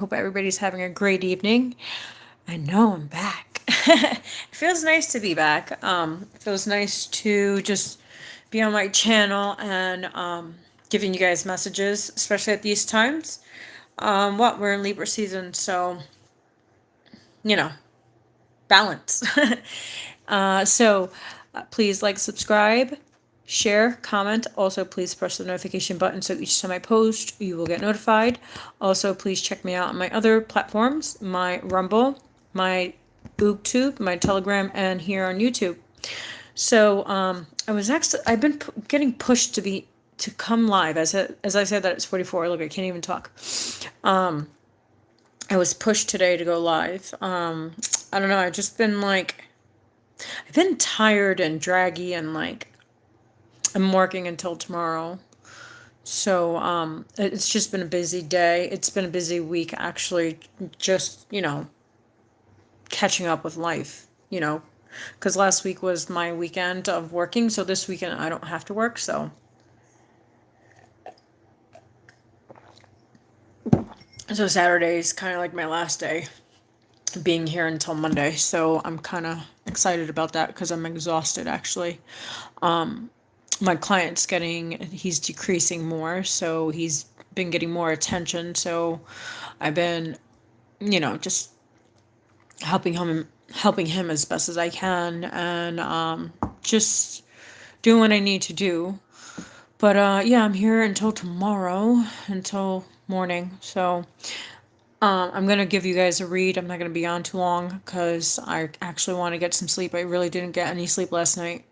Hope everybody's having a great evening. I know I'm back. It feels nice to be back. It feels nice to just be on my channel and giving you guys messages, especially at these times. We're in Libra season, so you know, balance. Please like, subscribe, share, comment. Also, please press the notification button so each time I post, you will get notified. Also, please check me out on my other platforms, my Rumble, my BookTube, my Telegram, and here on YouTube. I've been getting pushed to come live. As I said that it's 44. Look, I can't even talk. I was pushed today to go live. I don't know. I've been tired and draggy and I'm working until tomorrow. So, it's just been a busy day. It's been a busy week, actually, just, catching up with life, because last week was my weekend of working. So this weekend I don't have to work. So Saturday is kind of like my last day being here until Monday. So I'm kind of excited about that because I'm exhausted, actually. My he's decreasing more. So he's been getting more attention. So I've been, just helping him as best as I can, and just doing what I need to do. But yeah, I'm here until tomorrow, until morning. So I'm gonna give you guys a read. I'm not gonna be on too long because I actually want to get some sleep. I really didn't get any sleep last night.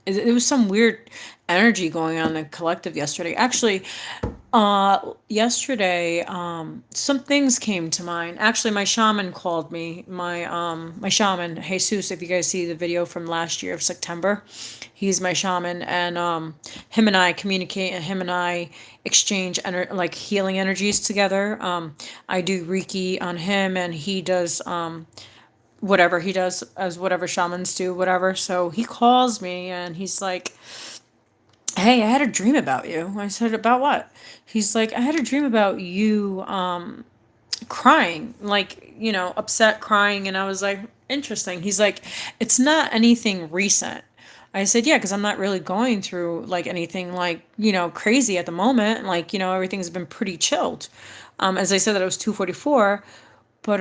It was some weird energy going on in the collective yesterday. Actually, yesterday, some things came to mind. Actually, my shaman called me. My shaman, Jesus, if you guys see the video from last year of September, he's my shaman, and him and I communicate, and him and I exchange healing energies together. I do Reiki on him, and he does whatever he does as whatever shamans do, whatever. So he calls me and he's like, "Hey, I had a dream about you." I said, "About what?" He's like, "I had a dream about you crying, upset crying." And I was like, "Interesting." He's like, "It's not anything recent." I said, "Yeah, because I'm not really going through anything crazy at the moment. Everything's been pretty chilled." As I said that I was 244, but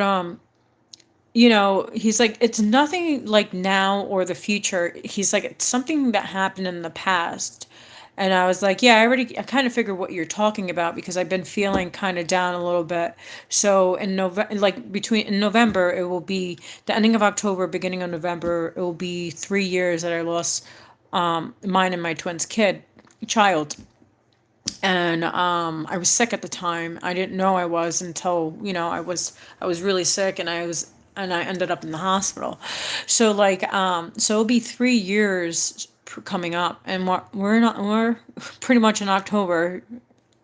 he's like, "It's nothing like now or the future." He's like, "It's something that happened in the past." And I was like, "Yeah, I kind of figured what you're talking about because I've been feeling kind of down a little bit." So in November, it will be the ending of October, beginning of November. It will be 3 years that I lost mine and my twin's child. And I was sick at the time. I didn't know I was until I was really sick, and I ended up in the hospital. So it'll be 3 years coming up, and we're pretty much in October.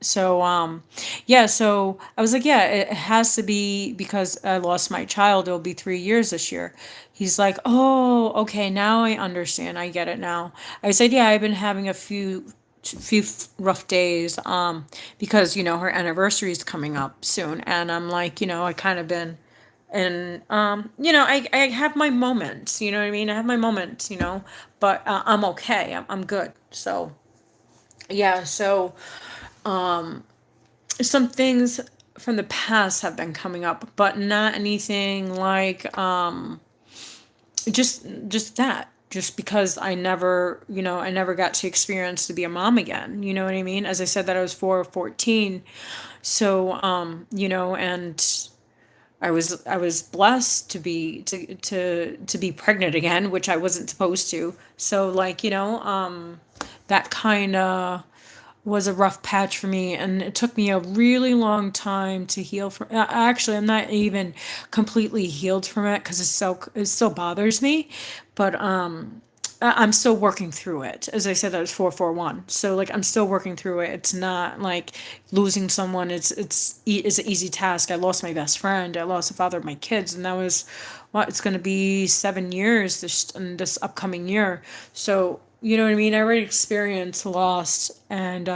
So yeah, so I was like, "Yeah, it has to be because I lost my child. It'll be 3 years this year." He's like, "Oh, okay, now I understand. I get it now." I said, "Yeah, I've been having a few rough days because her anniversary is coming up soon." And I'm like, I kind of been, and I have my moments, you know what I mean? I have my moments, but I'm okay. I'm good. So yeah, so some things from the past have been coming up, but not anything just that. Just because I never got to experience to be a mom again. You know what I mean? As I said that I was 4 or 14. So, and I was blessed to be pregnant again, which I wasn't supposed to. So that kind of was a rough patch for me, and it took me a really long time to heal from. Actually, I'm not even completely healed from it because it still bothers me, but I'm still working through it. As I said, that was 441. So I'm still working through it. It's not like losing someone. It's an easy task. I lost my best friend. I lost the father of my kids, and that was it's going to be 7 years this upcoming year. So you know what I mean? I already experienced loss, and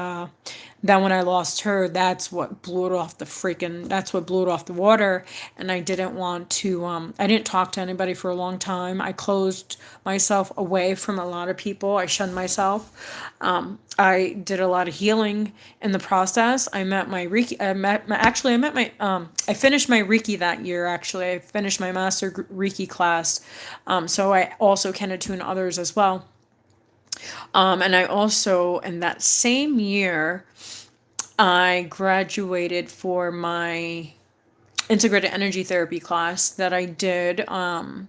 then when I lost her, that's what blew it off the freaking, that's what blew it off the water. And I didn't want to, I didn't talk to anybody for a long time. I closed myself away from a lot of people. I shunned myself. I did a lot of healing in the process. I met my Reiki, I finished my Reiki that year, actually. I finished my Master Reiki class. So I also can attune others as well. And I also, in that same year, I graduated for my integrated energy therapy class that I did.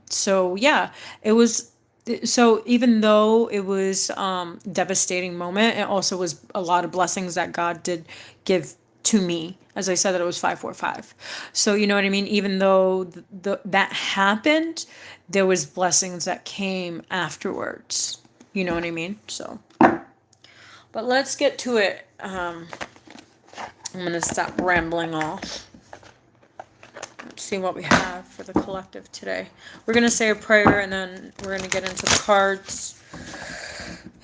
So yeah, it was, so even though it was devastating moment, it also was a lot of blessings that God did give to me. As I said, that it was 545. So you know what I mean? Even though that happened, there was blessings that came afterwards. You know what I mean? So, but let's get to it. I'm going to stop rambling off. Let's see what we have for the collective today. We're going to say a prayer, and then we're going to get into the cards.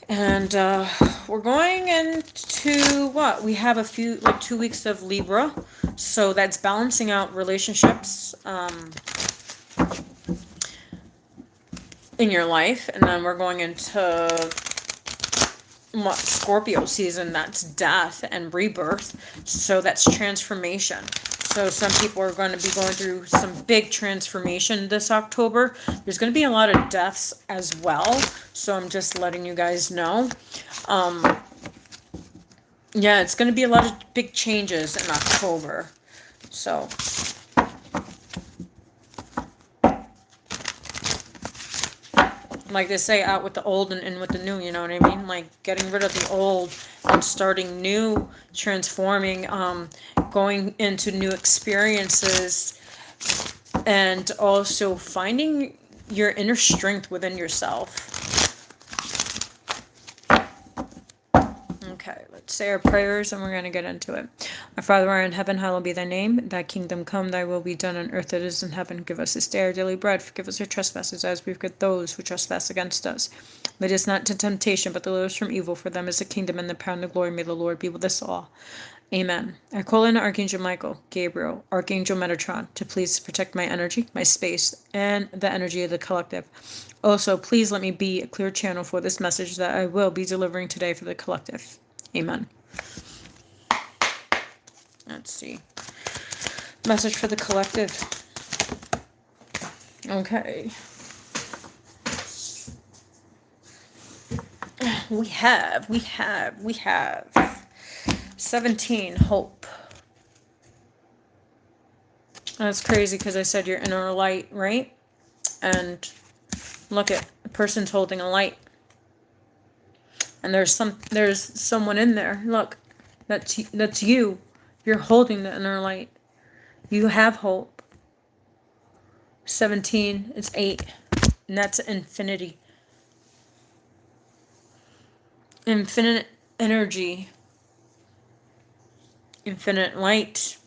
And we're going into what? We have a few, like 2 weeks of Libra. So that's balancing out relationships in your life. And then we're going into what, Scorpio season, that's death and rebirth. So that's transformation. So some people are going to be going through some big transformation this October. There's going to be a lot of deaths as well. So I'm just letting you guys know. Yeah, it's going to be a lot of big changes in October. So like they say, out with the old and in with the new, you know what I mean? Like getting rid of the old and starting new, transforming, going into new experiences, and also finding your inner strength within yourself. Okay, let's say our prayers and we're going to get into it. Our Father, who art in heaven, hallowed be thy name. Thy kingdom come, thy will be done on earth as it is in heaven. Give us this day our daily bread. Forgive us our trespasses as we forgive those who trespass against us. Lead us not into temptation, but deliver us from evil. For them is the kingdom and the power and the glory. May the Lord be with us all. Amen. I call in Archangel Michael, Gabriel, Archangel Metatron to please protect my energy, my space, and the energy of the collective. Also, please let me be a clear channel for this message that I will be delivering today for the collective. Amen. Let's see. Message for the collective. Okay. We have 17, hope. That's crazy because I said your inner light, right? And look at the person's holding a light. And there's someone in there. Look, that's you. You're holding the inner light. You have hope. 17 is 8. And that's infinity. Infinite energy. Infinite light.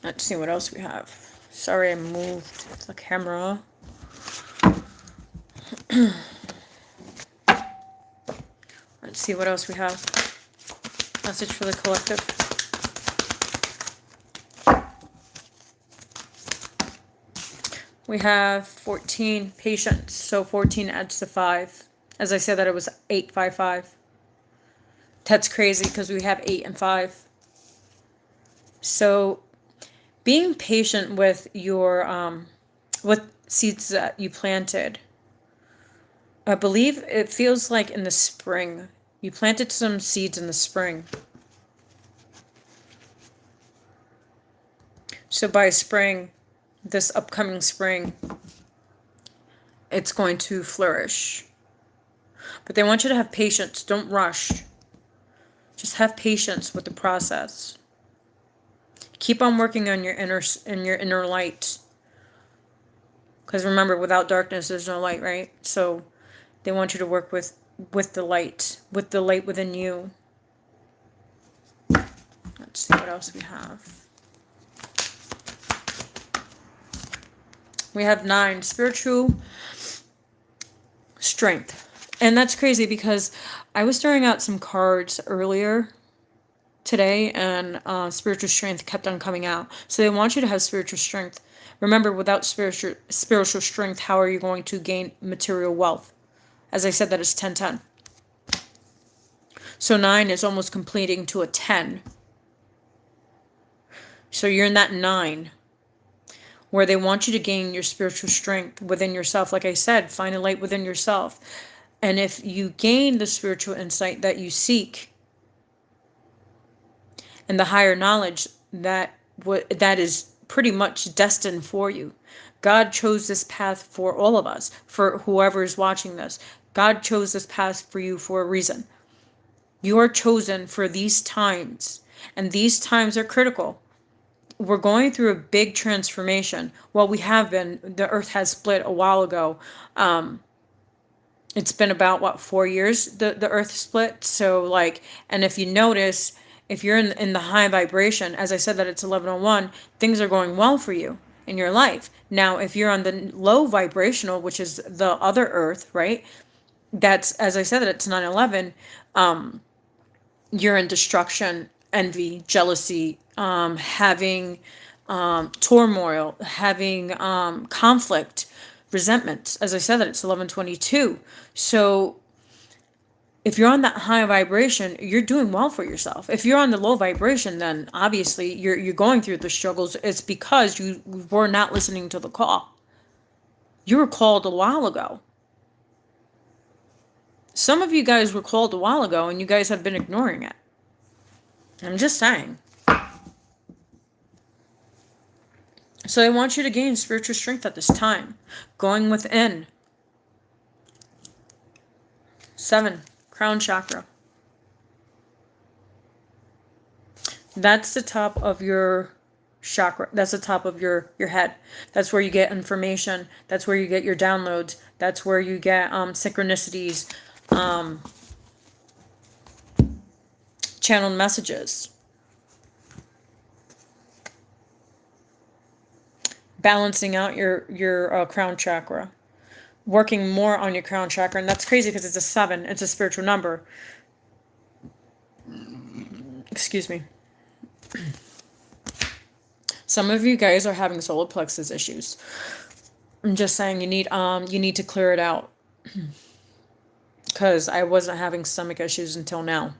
Let's see what else we have. Sorry, I moved the camera. Let's see what else we have. Message for the collective. We have 14 patients, so 14 adds to 5. As I said that it was 855. That's crazy because we have 8 and 5. So being patient with your with seeds that you planted. I believe it feels like in the spring. You planted some seeds in the spring. So by spring, this upcoming spring, it's going to flourish. But they want you to have patience. Don't rush. Just have patience with the process. Keep on working on your inner light. Because remember, without darkness, there's no light, right? So they want you to work with the light within you. Let's see what else we have. We have 9, spiritual strength. And that's crazy because I was throwing out some cards earlier today, and spiritual strength kept on coming out. So they want you to have spiritual strength. Remember, without spiritual strength, how are you going to gain material wealth? As I said, that is 10-10. So 9 is almost completing to a 10. So you're in that 9 where they want you to gain your spiritual strength within yourself. Like I said, find a light within yourself. And if you gain the spiritual insight that you seek and the higher knowledge that is pretty much destined for you. God chose this path for all of us, for whoever is watching this. God chose this path for you for a reason. You are chosen for these times, and these times are critical. We're going through a big transformation. Well, we have been. The earth has split a while ago. It's been about, 4 years the earth split. So like, and if you notice, if you're in the high vibration, as I said that it's 1101, things are going well for you in your life. Now, if you're on the low vibrational, which is the other earth, right? That's, as I said, that it's 9/11. You're in destruction, envy, jealousy, having turmoil, having conflict, resentment. As I said, that it's 1122. So if you're on that high vibration, you're doing well for yourself. If you're on the low vibration, then obviously you're going through the struggles. It's because you were not listening to the call. You were called a while ago. Some of you guys were called a while ago and you guys have been ignoring it. I'm just saying. So I want you to gain spiritual strength at this time. Going within. 7, crown chakra. That's the top of your chakra. That's the top of your head. That's where you get information. That's where you get your downloads. That's where you get synchronicities, channeled messages. Balancing out your crown chakra. Working more on your crown chakra. And that's crazy because it's a 7. It's a spiritual number. Excuse me. Some of you guys are having solar plexus issues. I'm just saying you need to clear it out. Because I wasn't having stomach issues until now.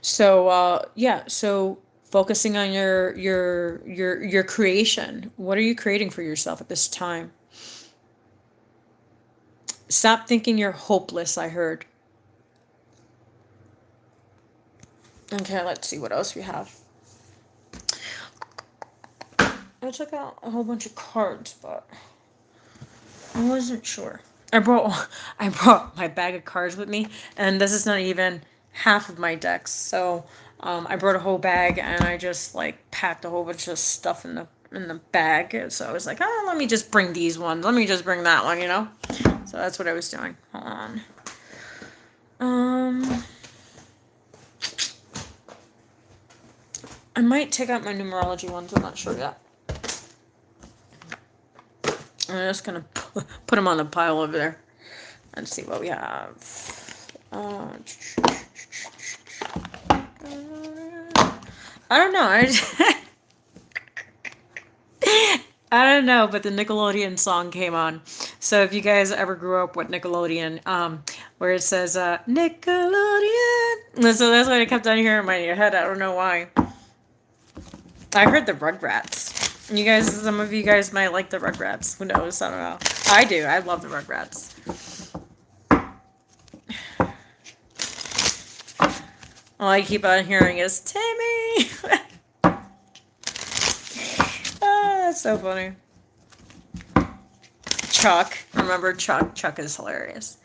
So so focusing on your creation. What are you creating for yourself at this time? Stop thinking you're hopeless, I heard. Okay, let's see what else we have. I took out a whole bunch of cards, but I wasn't sure. I brought my bag of cards with me, and this is not even half of my decks. So I brought a whole bag, and I just like packed a whole bunch of stuff in the bag. So I was like, let me just bring these ones. Let me just bring that one, So that's what I was doing. Hold on. I might take out my numerology ones. I'm not sure yet. I'm just gonna put them on the pile over there. Let's see what we have. I don't know. I don't know, but the Nickelodeon song came on. So if you guys ever grew up with Nickelodeon, where it says Nickelodeon, so that's what I kept on hearing in my head. I don't know why. I heard the Rugrats. You guys, some of you guys might like the Rugrats. Who knows? I don't know. I do. I love the Rugrats. All I keep on hearing is Timmy. That's so funny. Chuck. Remember Chuck? Chuck is hilarious.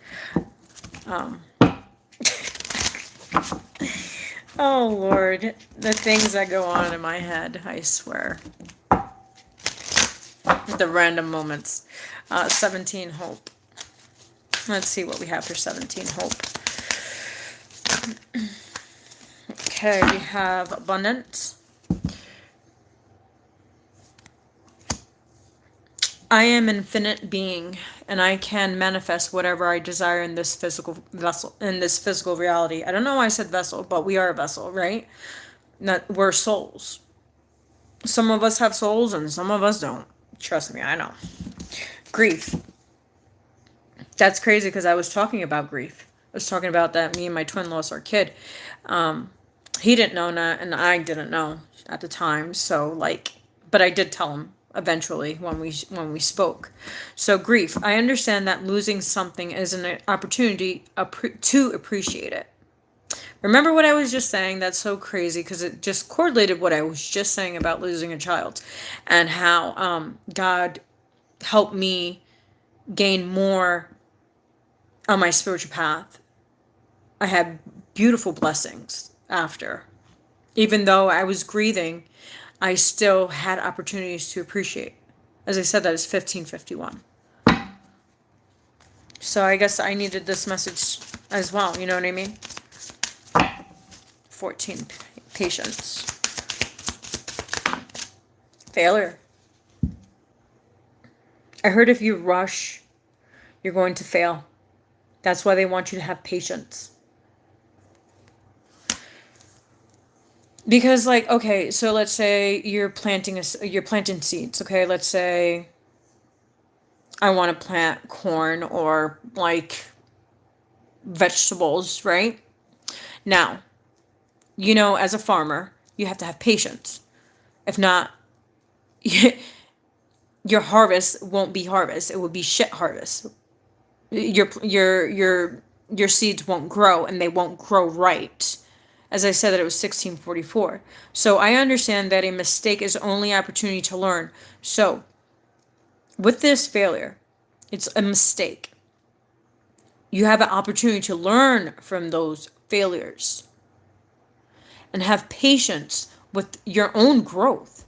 Oh, Lord. The things that go on in my head, I swear. The random moments. 17 hope. Let's see what we have for 17 hope. Okay, we have abundance. I am infinite being, and I can manifest whatever I desire in this physical vessel, in this physical reality. I don't know why I said vessel, but we are a vessel, right? Not, we're souls. Some of us have souls and some of us don't. Trust me, I know. Grief. That's crazy because I was talking about grief. I was talking about that me and my twin lost our kid. He didn't know that, and I didn't know at the time. So like, but I did tell him eventually when we spoke. So grief. I understand that losing something is an opportunity to appreciate it. Remember what I was just saying? That's so crazy because it just correlated what I was just saying about losing a child, and how God helped me gain more on my spiritual path. I had beautiful blessings after. Even though I was grieving, I still had opportunities to appreciate. As I said, that is 1551. So I guess I needed this message as well. You know what I mean? 14, patience. Failure. I heard if you rush, you're going to fail. That's why they want you to have patience. Because like, okay, so let's say you're planting seeds, okay? Let's say I want to plant corn or like vegetables, right? Now, you know, as a farmer, you have to have patience. If not, your harvest won't be harvest. It will be shit harvest. Your seeds won't grow, and they won't grow right. As I said, that it was 1644. So I understand that a mistake is only opportunity to learn. So with this failure, it's a mistake. You have an opportunity to learn from those failures and have patience with your own growth,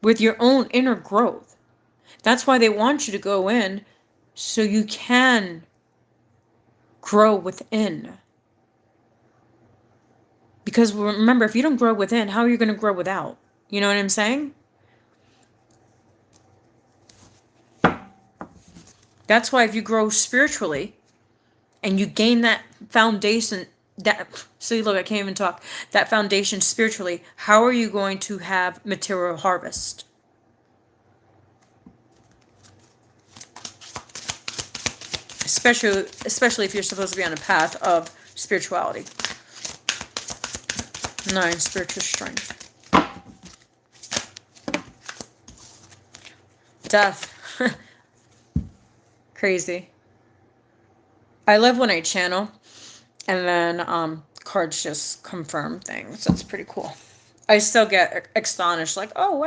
with your own inner growth. That's why they want you to go in so you can grow within. Because remember, if you don't grow within, how are you going to grow without? You know what I'm saying? That's why if you grow spiritually and you gain that foundation, see, look, I can't even talk, that foundation spiritually, how are you going to have material harvest? Especially if you're supposed to be on a path of spirituality. 9, spiritual strength. Death. Crazy. I love when I channel and then cards just confirm things. That's pretty cool. I still get astonished, like, oh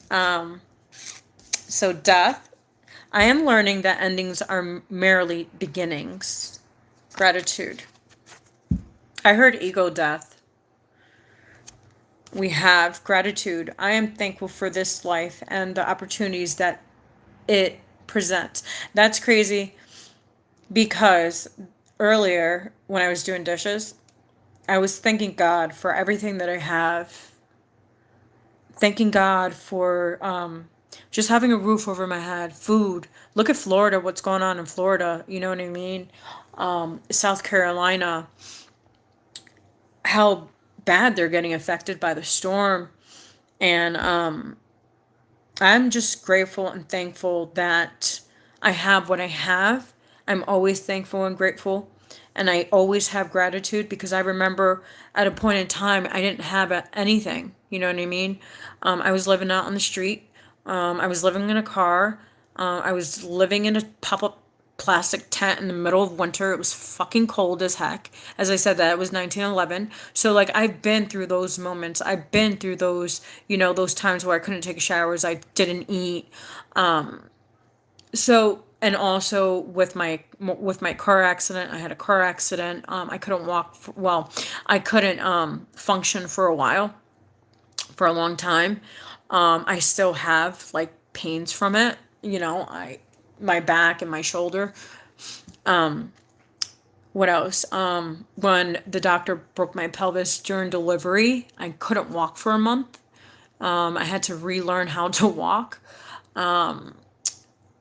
wow. So death. I am learning that endings are merely beginnings. Gratitude. I heard ego death. We have gratitude. I am thankful for this life and the opportunities that it presents. That's crazy because earlier when I was doing dishes, I was thanking God for everything that I have. Thanking God for just having a roof over my head, food. Look at Florida, what's going on in Florida, you know what I mean? South Carolina, how bad they're getting affected by the storm. And I'm just grateful and thankful that I have what I have. I'm always thankful and grateful. And I always have gratitude because I remember at a point in time, I didn't have anything. You know what I mean? I was living out on the street. I was living in a car. I was living in a pop-up plastic tent in the middle of winter. It was fucking cold as heck. As I said, that was 1911. So like I've been through those moments. I've been through those, you know, those times where I couldn't take showers. I didn't eat. So and also with my car accident, I had a car accident. I couldn't walk. I couldn't function for a while, for a long time. I still have like pains from it. You know, my back and my shoulder. What else? When the doctor broke my pelvis during delivery, I couldn't walk for a month. I had to relearn how to walk.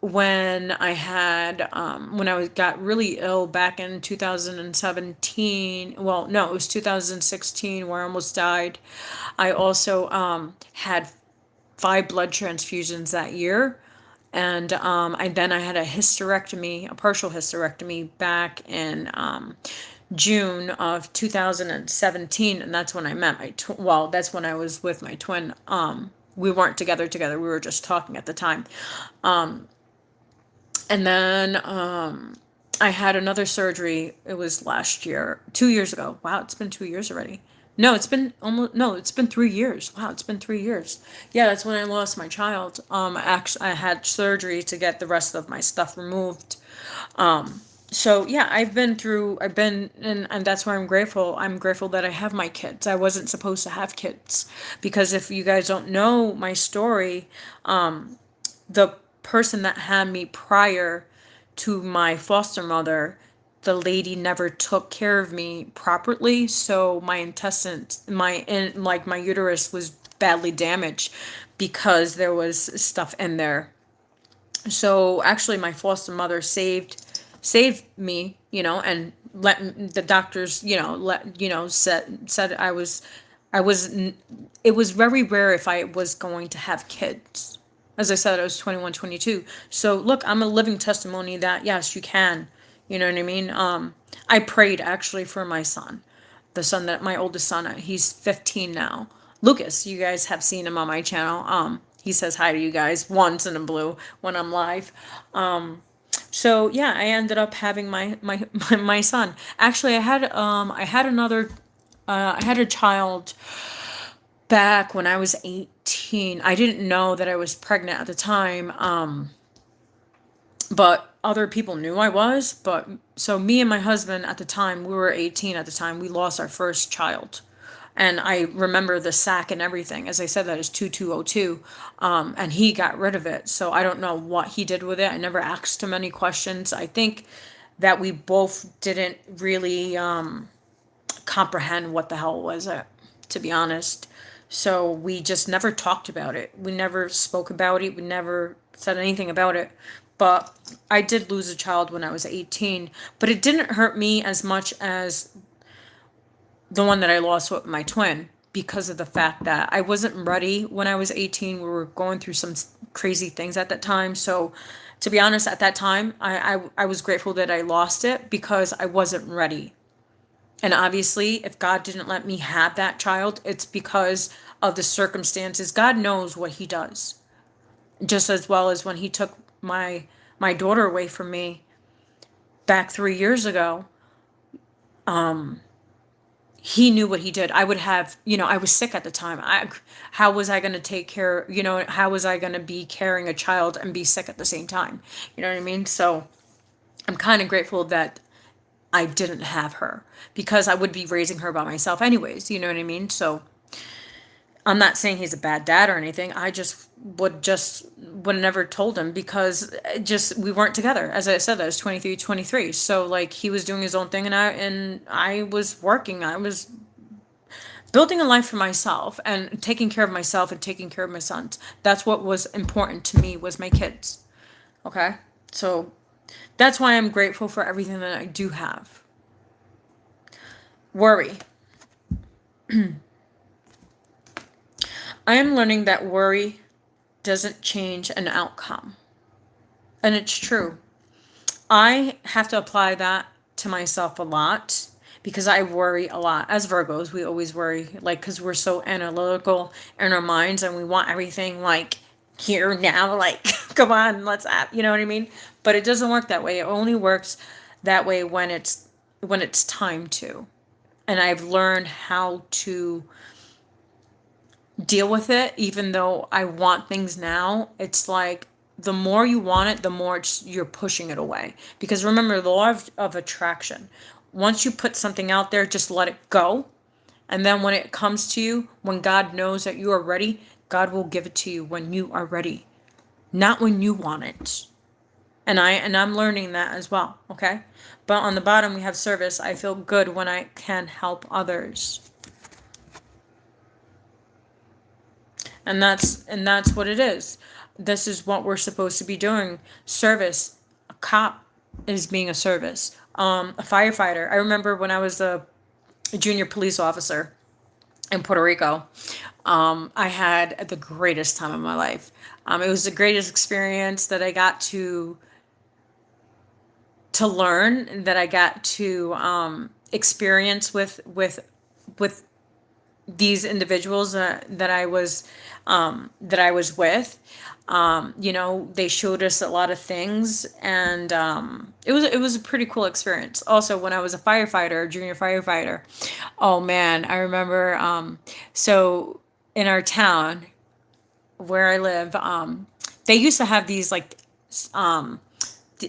When I got really ill back in 2017. Well, no, it was 2016 where I almost died. I also had 5 blood transfusions that year. And I had a hysterectomy, a partial hysterectomy back in June of 2017, and that's when I met that's when I was with my twin. We weren't together, we were just talking at the time. And then I had another surgery. It was last year, 2 years ago. Wow, it's been 2 years already. No, it's been 3 years. Wow, it's been 3 years. Yeah, that's when I lost my child. Actually, I had surgery to get the rest of my stuff removed. So yeah, and that's why I'm grateful. I'm grateful that I have my kids. I wasn't supposed to have kids because if you guys don't know my story, the person that had me prior to my foster mother, the lady never took care of me properly, so my intestines, my uterus was badly damaged because there was stuff in there. So actually my foster mother saved me, and the doctors, said I was it was very rare if I was going to have kids. As I said, I was 21, 22. So look, I'm a living testimony that yes, you can. You know what I mean? I prayed actually for my son, my oldest son. He's 15 now. Lucas, you guys have seen him on my channel. He says hi to you guys once in a blue when I'm live. So yeah, I ended up having my son. Actually, I had a child back when I was 18. I didn't know that I was pregnant at the time. But other people knew I was. But so me and my husband at the time, we were 18 at the time, we lost our first child. And I remember the sack and everything. As I said, that is 2202. And he got rid of it. So I don't know what he did with it. I never asked him any questions. I think that we both didn't really comprehend what the hell was it, to be honest. So we just never talked about it. We never spoke about it. We never said anything about it. But I did lose a child when I was 18. But it didn't hurt me as much as the one that I lost with my twin, because of the fact that I wasn't ready when I was 18. We were going through some crazy things at that time. So to be honest, at that time, I was grateful that I lost it because I wasn't ready. And obviously, if God didn't let me have that child, it's because of the circumstances. God knows what he does. Just as well as when he took my daughter away from me back 3 years ago, he knew what he did. I would have, I was sick at the time. How was I going to take care, how was I going to be carrying a child and be sick at the same time? You know what I mean? So I'm kind of grateful that I didn't have her because I would be raising her by myself anyways. You know what I mean? So I'm not saying he's a bad dad or anything. I would have never told him because we weren't together. As I said, I was 23, 23. So like he was doing his own thing and I was working. I was building a life for myself and taking care of myself and taking care of my sons. That's what was important to me, was my kids. Okay? So that's why I'm grateful for everything that I do have. Worry. I am learning that worry doesn't change an outcome. And it's true. I have to apply that to myself a lot because I worry a lot. As Virgos, we always worry, like, because we're so analytical in our minds and we want everything like here now, like, come on, let's you know what I mean? But it doesn't work that way. It only works that way when it's time to. And I've learned how to deal with it, even though I want things now. It's like the more you want it, the more you're pushing it away. Because remember, the law of attraction. Once you put something out there, just let it go. And then when it comes to you, when God knows that you are ready, God will give it to you when you are ready, not when you want it. And I'm learning that as well, okay? But on the bottom we have service. I feel good when I can help others. And that's what it is. This is what we're supposed to be doing. Service. A cop is being a service. A firefighter. I remember when I was a junior police officer in Puerto Rico. I had the greatest time of my life. It was the greatest experience that I got to learn, that I got to experience with these individuals that I was with. They showed us a lot of things, and it was a pretty cool experience. Also, when I was a firefighter, a junior firefighter, oh man, I remember. So in our town where I live, they used to have these like um,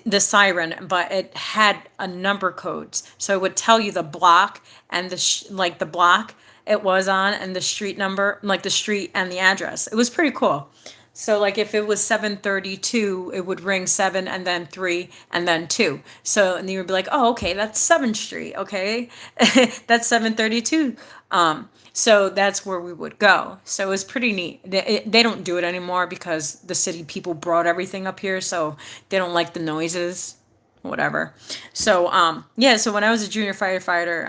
the siren, but it had a number codes, so it would tell you the block and like the block it was on, and the street number, like the street and the address. It was pretty cool. So like if it was 732, it would ring 7 and then 3 and then 2. So and you would be like, "Oh, okay, that's 7th Street. Okay. That's 732." So that's where we would go. So it was pretty neat. They don't do it anymore because the city people brought everything up here, so they don't like the noises, whatever. So yeah, so when I was a junior firefighter,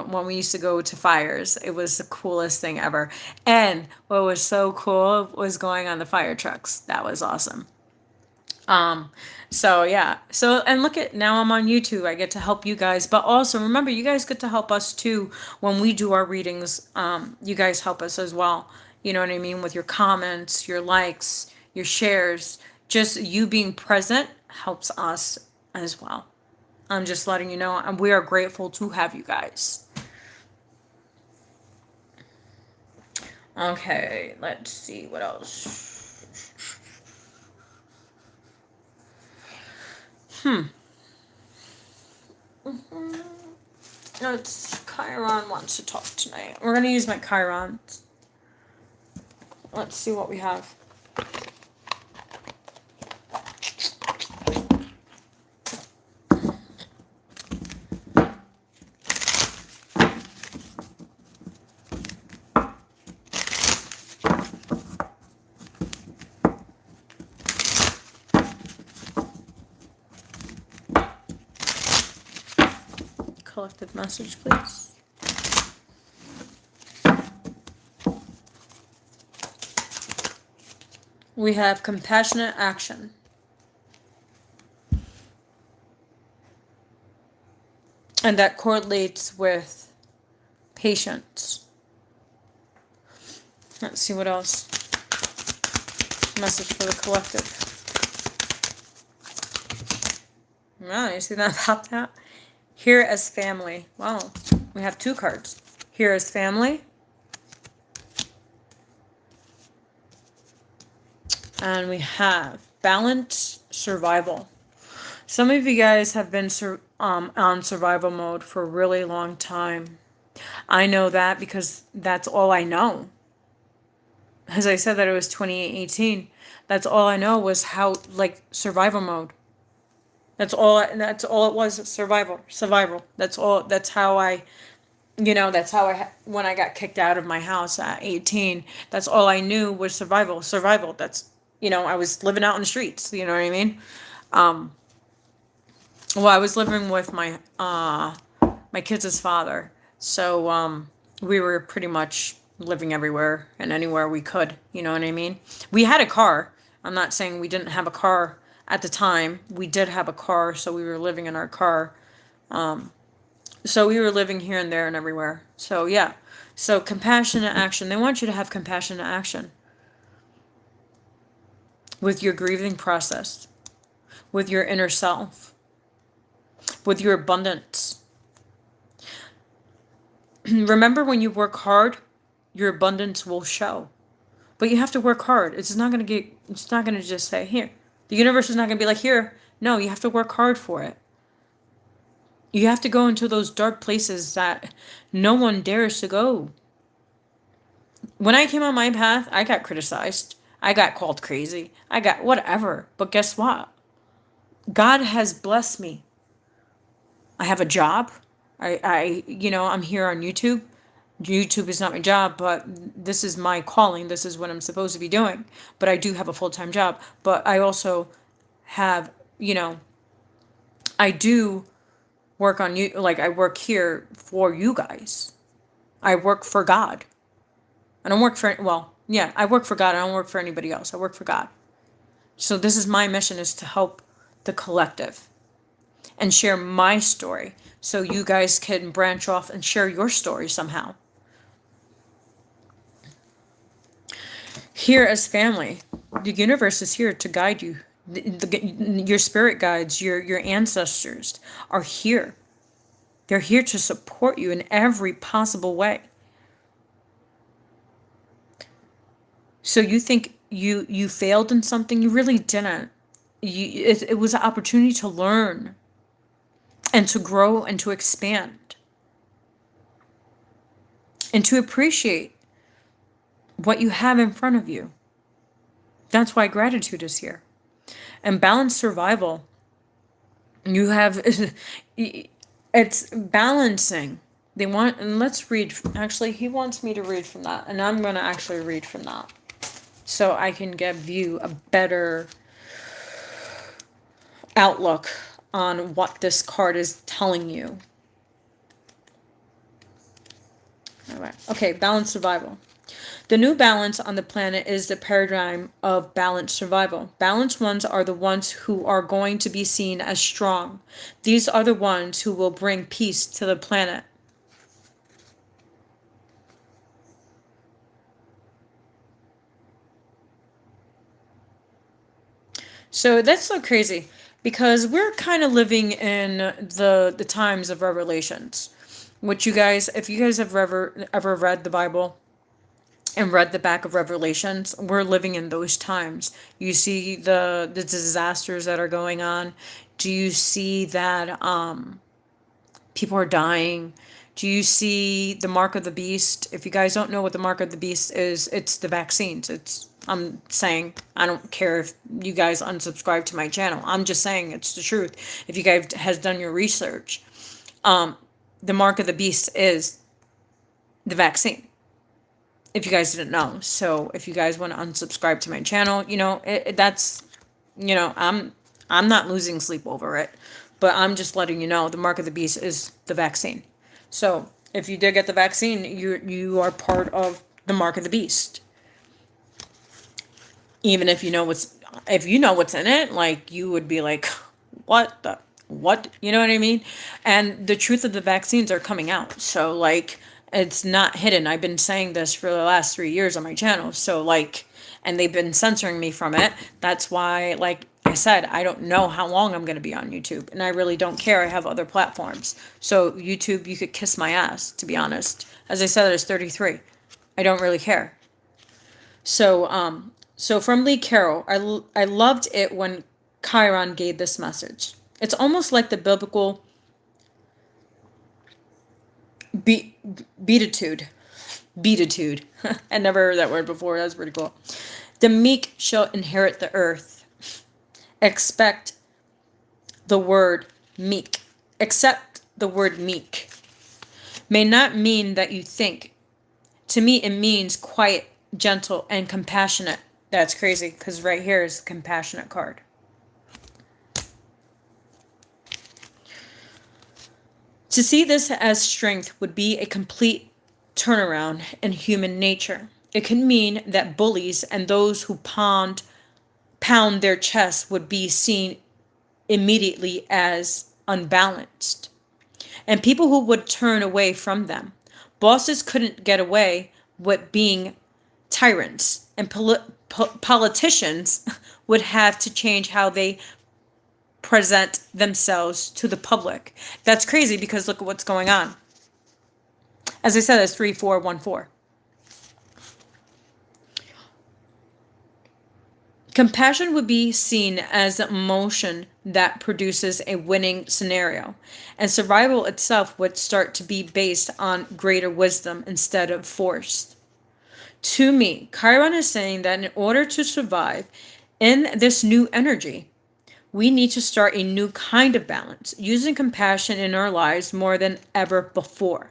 when we used to go to fires, it was the coolest thing ever. And what was so cool was going on the fire trucks. That was awesome. Um, so yeah. So and look at, now I'm on YouTube. I get to help you guys, but also remember, you guys get to help us too when we do our readings. You guys help us as well. You know what I mean, with your comments, your likes, your shares. Just you being present helps us as well. I'm just letting you know, and we are grateful to have you guys. Okay, let's see what else. Let's Chiron wants to talk tonight. We're gonna use my Chiron. Let's see what we have. Collective message, please. We have compassionate action. And that correlates with patience. Let's see what else. Message for the collective. Wow, you see that about that? Here as family. Wow, we have 2 cards. Here as family. And we have balance, survival. Some of you guys have been on survival mode for a really long time. I know that because that's all I know. As I said that it was 2018. That's all I know was how, like, survival mode. That's all it was, survival. That's all, that's how I, when I got kicked out of my house at 18, that's all I knew was survival. That's, I was living out in the streets, you know what I mean? Well, I was living with my kids' father. So, we were pretty much living everywhere and anywhere we could, you know what I mean? We had a car. I'm not saying we didn't have a car at the time. We did have a car, so we were living in our car. So we were living here and there and everywhere. So yeah. So compassionate action. They want you to have compassionate action with your grieving process, with your inner self, with your abundance. Remember, when you work hard, your abundance will show. But you have to work hard. It's not going to just say, here. The universe is not going to be like, here. No, you have to work hard for it. You have to go into those dark places that no one dares to go. When I came on my path, I got criticized. I got called crazy. I got whatever. But guess what? God has blessed me. I have a job. I'm here on YouTube YouTube is not my job, but this is my calling. This is what I'm supposed to be doing. But I do have a full-time job. But I also have, I do work on you. Like, I work here for you guys. I work for God. I don't work for, well, yeah, I work for God. I don't work for anybody else. I work for God. So this is my mission, is to help the collective and share my story so you guys can branch off and share your story somehow. Here as family, the universe is here to guide you. Your spirit guides, your ancestors are here. They're here to support you in every possible way. So you think you failed in something? You really didn't. It was an opportunity to learn and to grow and to expand and to appreciate what you have in front of you. That's why gratitude is here. And balanced survival, you have, it's balancing. They want, and let's read, actually, he wants me to read from that, and I'm going to actually read from that so I can give you a better outlook on what this card is telling you. All right. Okay, balanced survival. The new balance on the planet is the paradigm of balanced survival. Balanced ones are the ones who are going to be seen as strong. These are the ones who will bring peace to the planet. So that's so crazy, because we're kind of living in the times of revelations. Which you guys, if you guys have ever read the Bible and read the back of Revelations, we're living in those times. You see the disasters that are going on. Do you see that people are dying? Do you see the mark of the beast? If you guys don't know what the mark of the beast is, it's the vaccines. I'm saying, I don't care if you guys unsubscribe to my channel. I'm just saying it's the truth. If you guys has done your research, the mark of the beast is the vaccine. If you guys didn't know. So if you guys want to unsubscribe to my channel, that's, I'm not losing sleep over it, but I'm just letting you know the mark of the beast is the vaccine. So if you did get the vaccine, you are part of the mark of the beast. Even if you know what's in it, like, you would be like, what? You know what I mean? And the truth of the vaccines are coming out. So, like, it's not hidden. I've been saying this for the last 3 years on my channel. So, like, and they've been censoring me from it. That's why, like I said, I don't know how long I'm going to be on YouTube. And I really don't care. I have other platforms. So, YouTube, you could kiss my ass, to be honest. As I said, I was 33. I don't really care. So from Lee Carroll, I loved it when Chiron gave this message. It's almost like the biblical beatitude. Beatitude. I never heard that word before. That's pretty cool. The meek shall inherit the earth. Expect the word meek. Accept the word meek. May not mean that you think. To me, it means quiet, gentle, and compassionate. That's crazy, because right here is the compassionate card. To see this as strength would be a complete turnaround in human nature. It could mean that bullies and those who pound their chests would be seen immediately as unbalanced, and people who would turn away from them. Bosses couldn't get away with being tyrants, and politicians would have to change how they present themselves to the public. That's crazy, because look at what's going on. As I said, it's 3-4-1-4. Compassion would be seen as an emotion that produces a winning scenario, and survival itself would start to be based on greater wisdom instead of force. To me, Chiron is saying that in order to survive in this new energy, we need to start a new kind of balance, using compassion in our lives more than ever before.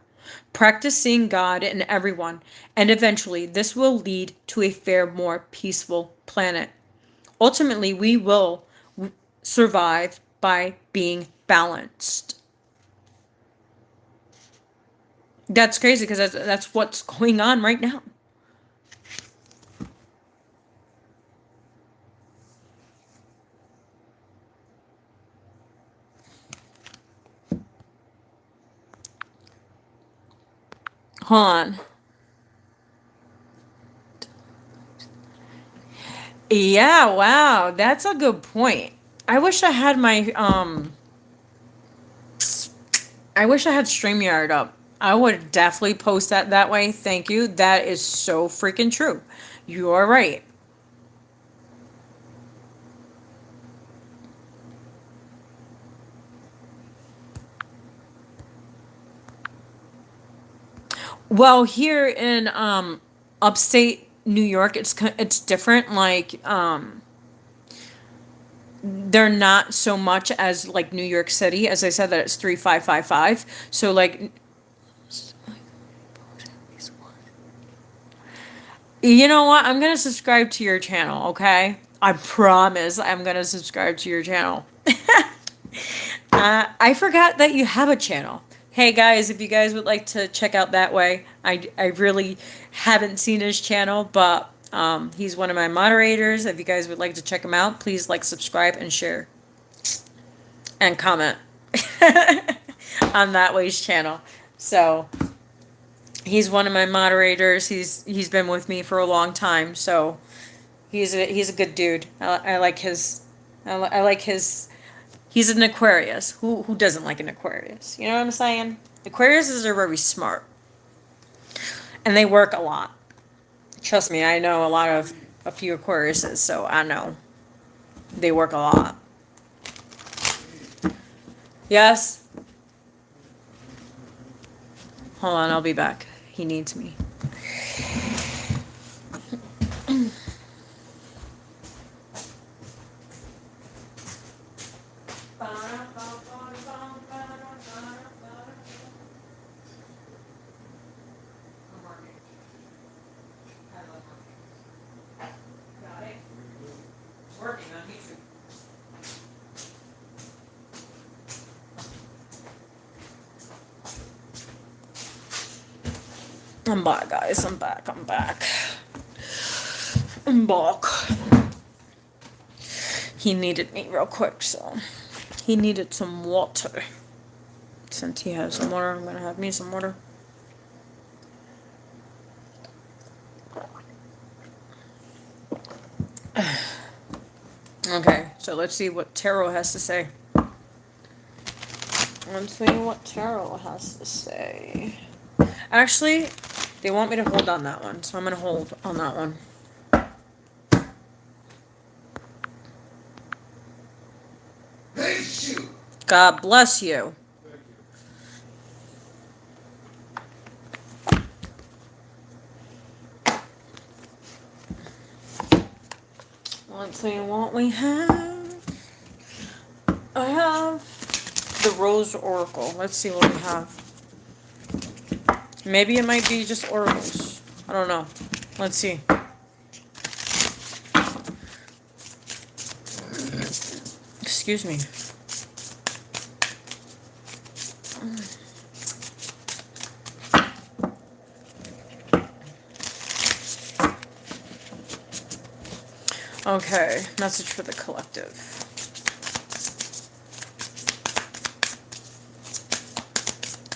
Practice seeing God in everyone, and eventually this will lead to a fair, more peaceful planet. Ultimately, we will survive by being balanced. That's crazy because that's what's going on right now. Hold on. Yeah, wow, that's a good point. I wish I had my I wish I had StreamYard up. I would definitely post that way. Thank you. That is so freaking true. You are right. Well, here in upstate New York, it's different. Like they're not so much as like New York City. As I said, that it's 3555. So like, you know what? I'm gonna subscribe to your channel. Okay, I promise I'm gonna subscribe to your channel. I forgot that you have a channel. Hey guys, if you guys would like to check out That Way, I really haven't seen his channel, but he's one of my moderators. If you guys would like to check him out, please like, subscribe, and share. And comment on That Way's channel. So he's one of my moderators. He's been with me for a long time, so he's a good dude. I like his I like his. He's an Aquarius. Who doesn't like an Aquarius? You know what I'm saying? Aquariuses are very smart. And they work a lot. Trust me, I know a few Aquariuses, so I know. They work a lot. Yes? Hold on, I'll be back. He needs me. I'm back, guys. I'm back. I'm back. I'm back. He needed me real quick, so he needed some water. Since he has some water, I'm gonna have me some water. Okay, so let's see what Terra has to say. Let's see what Terra has to say. Actually, they want me to hold on that one, so I'm going to hold on that one. God bless you. Let's see what we have. I have the Rose Oracle. Let's see what we have. Maybe it might be just oracles. I don't know. Let's see. Excuse me. Okay, message for the collective.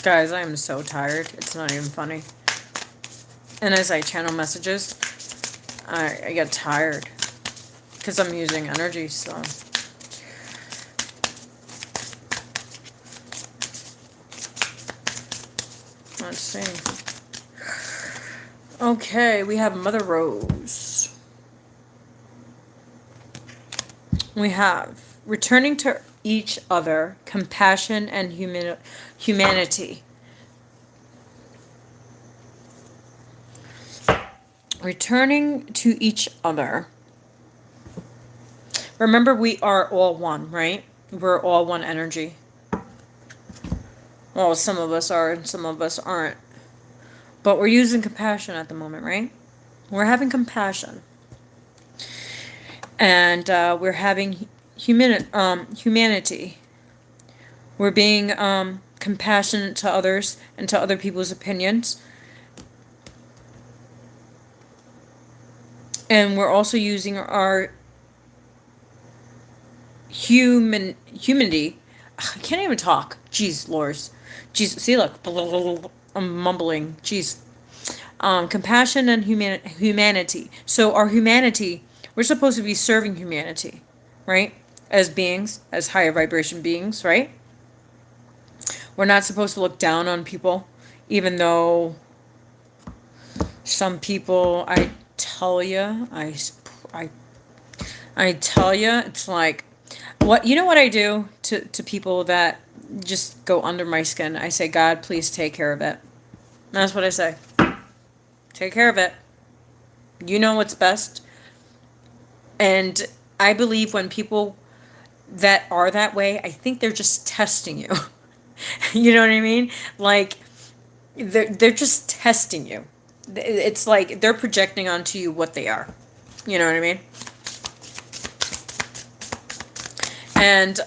Guys, I am so tired. It's not even funny. And as I channel messages, I get tired. Because I'm using energy, so. Let's see. Okay, we have Mother Rose. We have returning to each other, compassion and humanity. Returning to each other. Remember, we are all one, right? We're all one energy. Well, some of us are and some of us aren't. But we're using compassion at the moment, right? We're having compassion. And we're having humanity. We're being compassionate to others and to other people's opinions. And we're also using our humanity. I can't even talk. Jeez, Lord. Jeez, see, look. I'm mumbling. Jeez. Compassion and humanity. So our humanity, we're supposed to be serving humanity, right? As beings, as higher vibration beings, right? We're not supposed to look down on people, even though some people, I tell you, I tell you, it's like, what, you know what I do to people that just go under my skin? I say, God, please take care of it. That's what I say. Take care of it. You know what's best. And I believe when people that are that way, I think they're just testing you. You know what I mean? Like, they're just testing you. It's like they're projecting onto you what they are. You know what I mean? And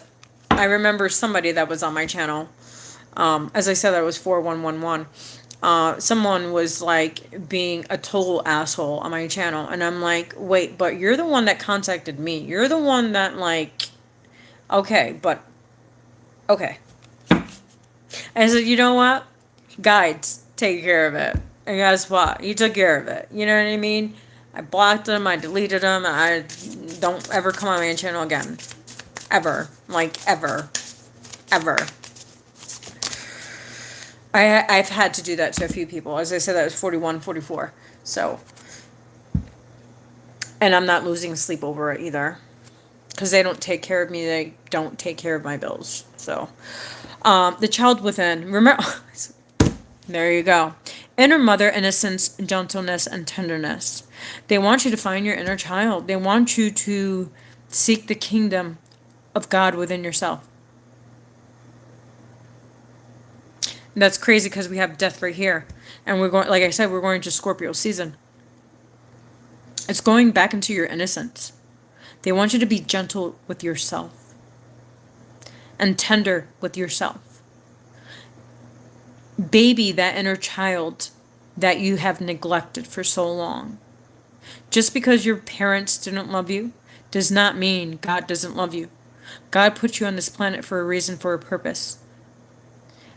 I remember somebody that was on my channel. As I said, that was 4111. Someone was like being a total asshole on my channel. And I'm like, wait, but you're the one that contacted me. You're the one that, like, okay, but, okay. I said, you know what? Guides, take care of it. And guess what? You took care of it. You know what I mean? I blocked them. I deleted them. I don't ever come on my channel again. Ever. Like, ever. Ever. I've had to do that to a few people. As I said, that was 41, 44. So. And I'm not losing sleep over it either. Because they don't take care of me. They don't take care of my bills. So. The child within. Remember. There you go. Inner mother innocence, gentleness, and tenderness. They want you to find your inner child. They want you to seek the kingdom of God within yourself. And that's crazy because we have death right here. And we're going, like I said, we're going to Scorpio season. It's going back into your innocence. They want you to be gentle with yourself and tender with yourself. Baby that inner child that you have neglected for so long. Just because your parents didn't love you does not mean God doesn't love you. God put you on this planet for a reason, for a purpose.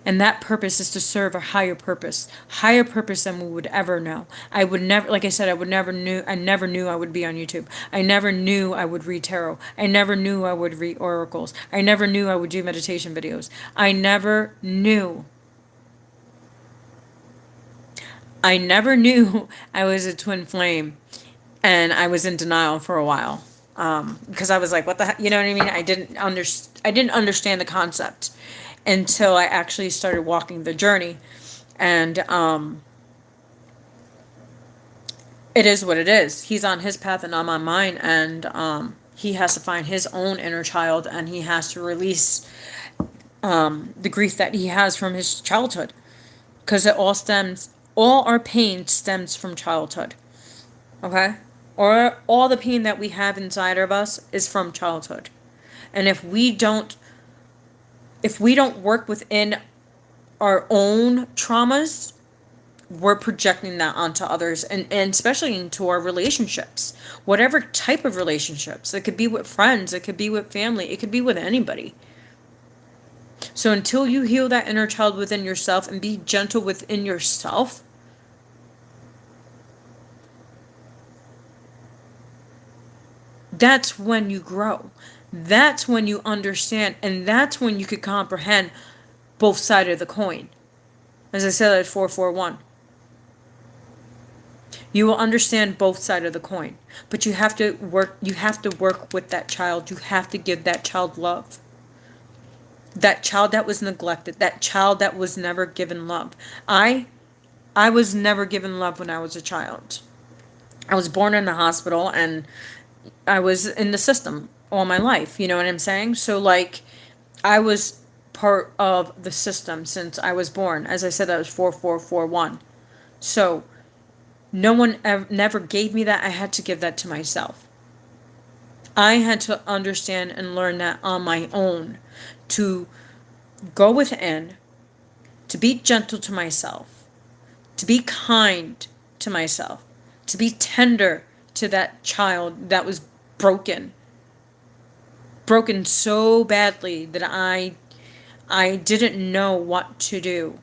And that purpose is to serve a higher purpose than we would ever know. I would never, like I said, I never knew I would be on YouTube. I never knew I would read tarot. I never knew I would read oracles. I never knew I would do meditation videos. I never knew I was a twin flame, and I was in denial for a while. Because I was like, what the heck? You know what I mean? I didn't understand the concept until I actually started walking the journey. And it is what it is. He's on his path and I'm on mine. And he has to find his own inner child, and he has to release the grief that he has from his childhood. Because all our pain stems from childhood. Okay? Or all the pain that we have inside of us is from childhood. And if we don't work within our own traumas, we're projecting that onto others, and especially into our relationships. Whatever type of relationships. It could be with friends, it could be with family, it could be with anybody. So until you heal that inner child within yourself and be gentle within yourself, that's when you grow. That's when you understand, and that's when you could comprehend both sides of the coin. As I said at 441. You will understand both sides of the coin. But you have to work with that child. You have to give that child love. That child that was neglected, that child that was never given love. I was never given love when I was a child. I was born in the hospital, and I was in the system all my life. You know what I'm saying? So, like, I was part of the system since I was born. As I said, that was 4441. So no one never gave me that. I had to give that to myself. I had to understand and learn that on my own, to go within, to be gentle to myself, to be kind to myself, to be tender to that child that was broken so badly that I didn't know what to do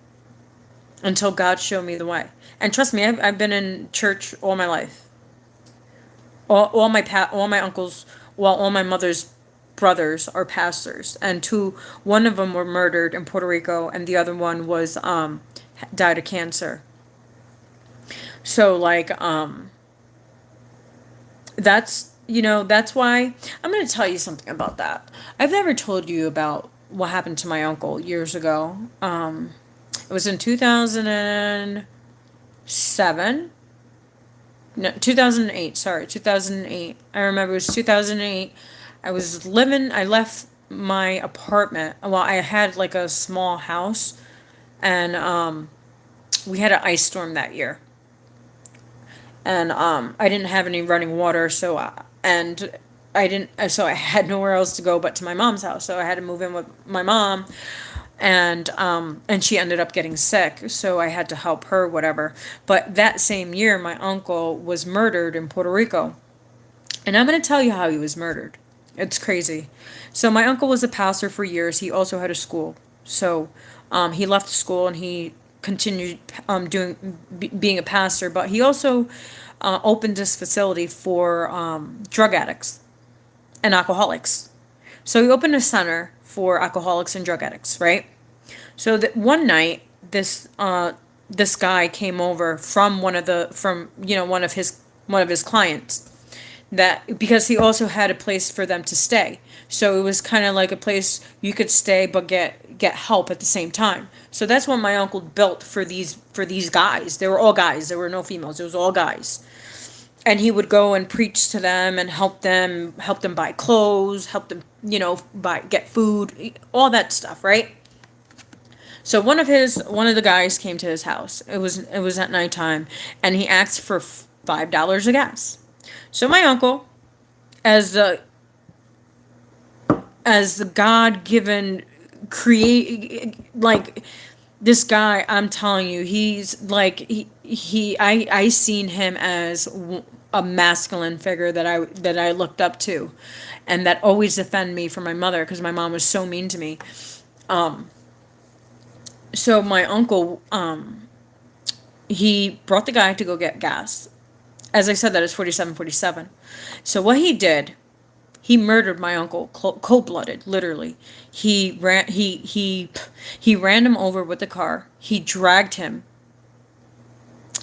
until God showed me the way. And trust me, I've been in church all my life. All my uncles, well, all my mother's brothers are pastors, and one of them were murdered in Puerto Rico, and the other one was died of cancer. So like that's that's why I'm going to tell you something about that. I've never told you about what happened to my uncle years ago. It was in 2007. No, 2008. Sorry, 2008. I remember it was 2008. I left my apartment. Well, I had like a small house, and we had an ice storm that year. And I didn't have any running water, so I had nowhere else to go but to my mom's house. So I had to move in with my mom, and she ended up getting sick, so I had to help her, whatever. But that same year, my uncle was murdered in Puerto Rico, and I'm going to tell you how he was murdered. It's crazy. So my uncle was a pastor for years. He also had a school, so he left school and he continued being a pastor, but he also opened this facility for drug addicts and alcoholics. So he opened a center for alcoholics and drug addicts, right? So that one night, this guy came over from one of his clients, that because he also had a place for them to stay. So it was kind of like a place you could stay but get help at the same time. So that's what my uncle built for these guys. They were all guys. There were no females. It was all guys. And he would go and preach to them and help them buy clothes, help them, get food, all that stuff, right? So one of the guys came to his house. It was at nighttime, and he asked for $5 of gas. So my uncle, as the God-given like this guy, I'm telling you, he's like I seen him as a masculine figure that I looked up to, and that always defended me from my mother because my mom was so mean to me. So my uncle, he brought the guy to go get gas. As I said, that is 4747. So what he did, he murdered my uncle, cold-blooded, literally. He ran him over with the car. He dragged him.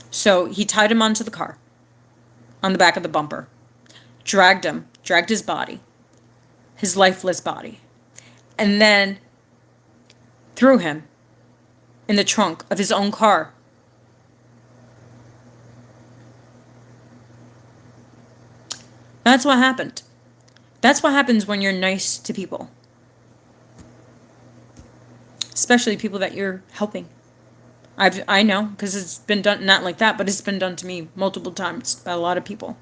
So he tied him onto the car, on the back of the bumper. Dragged his body, his lifeless body, and then threw him in the trunk of his own car. That's what happened. That's what happens when you're nice to people. Especially people that you're helping. I know, because it's been done, not like that, but it's been done to me multiple times by a lot of people.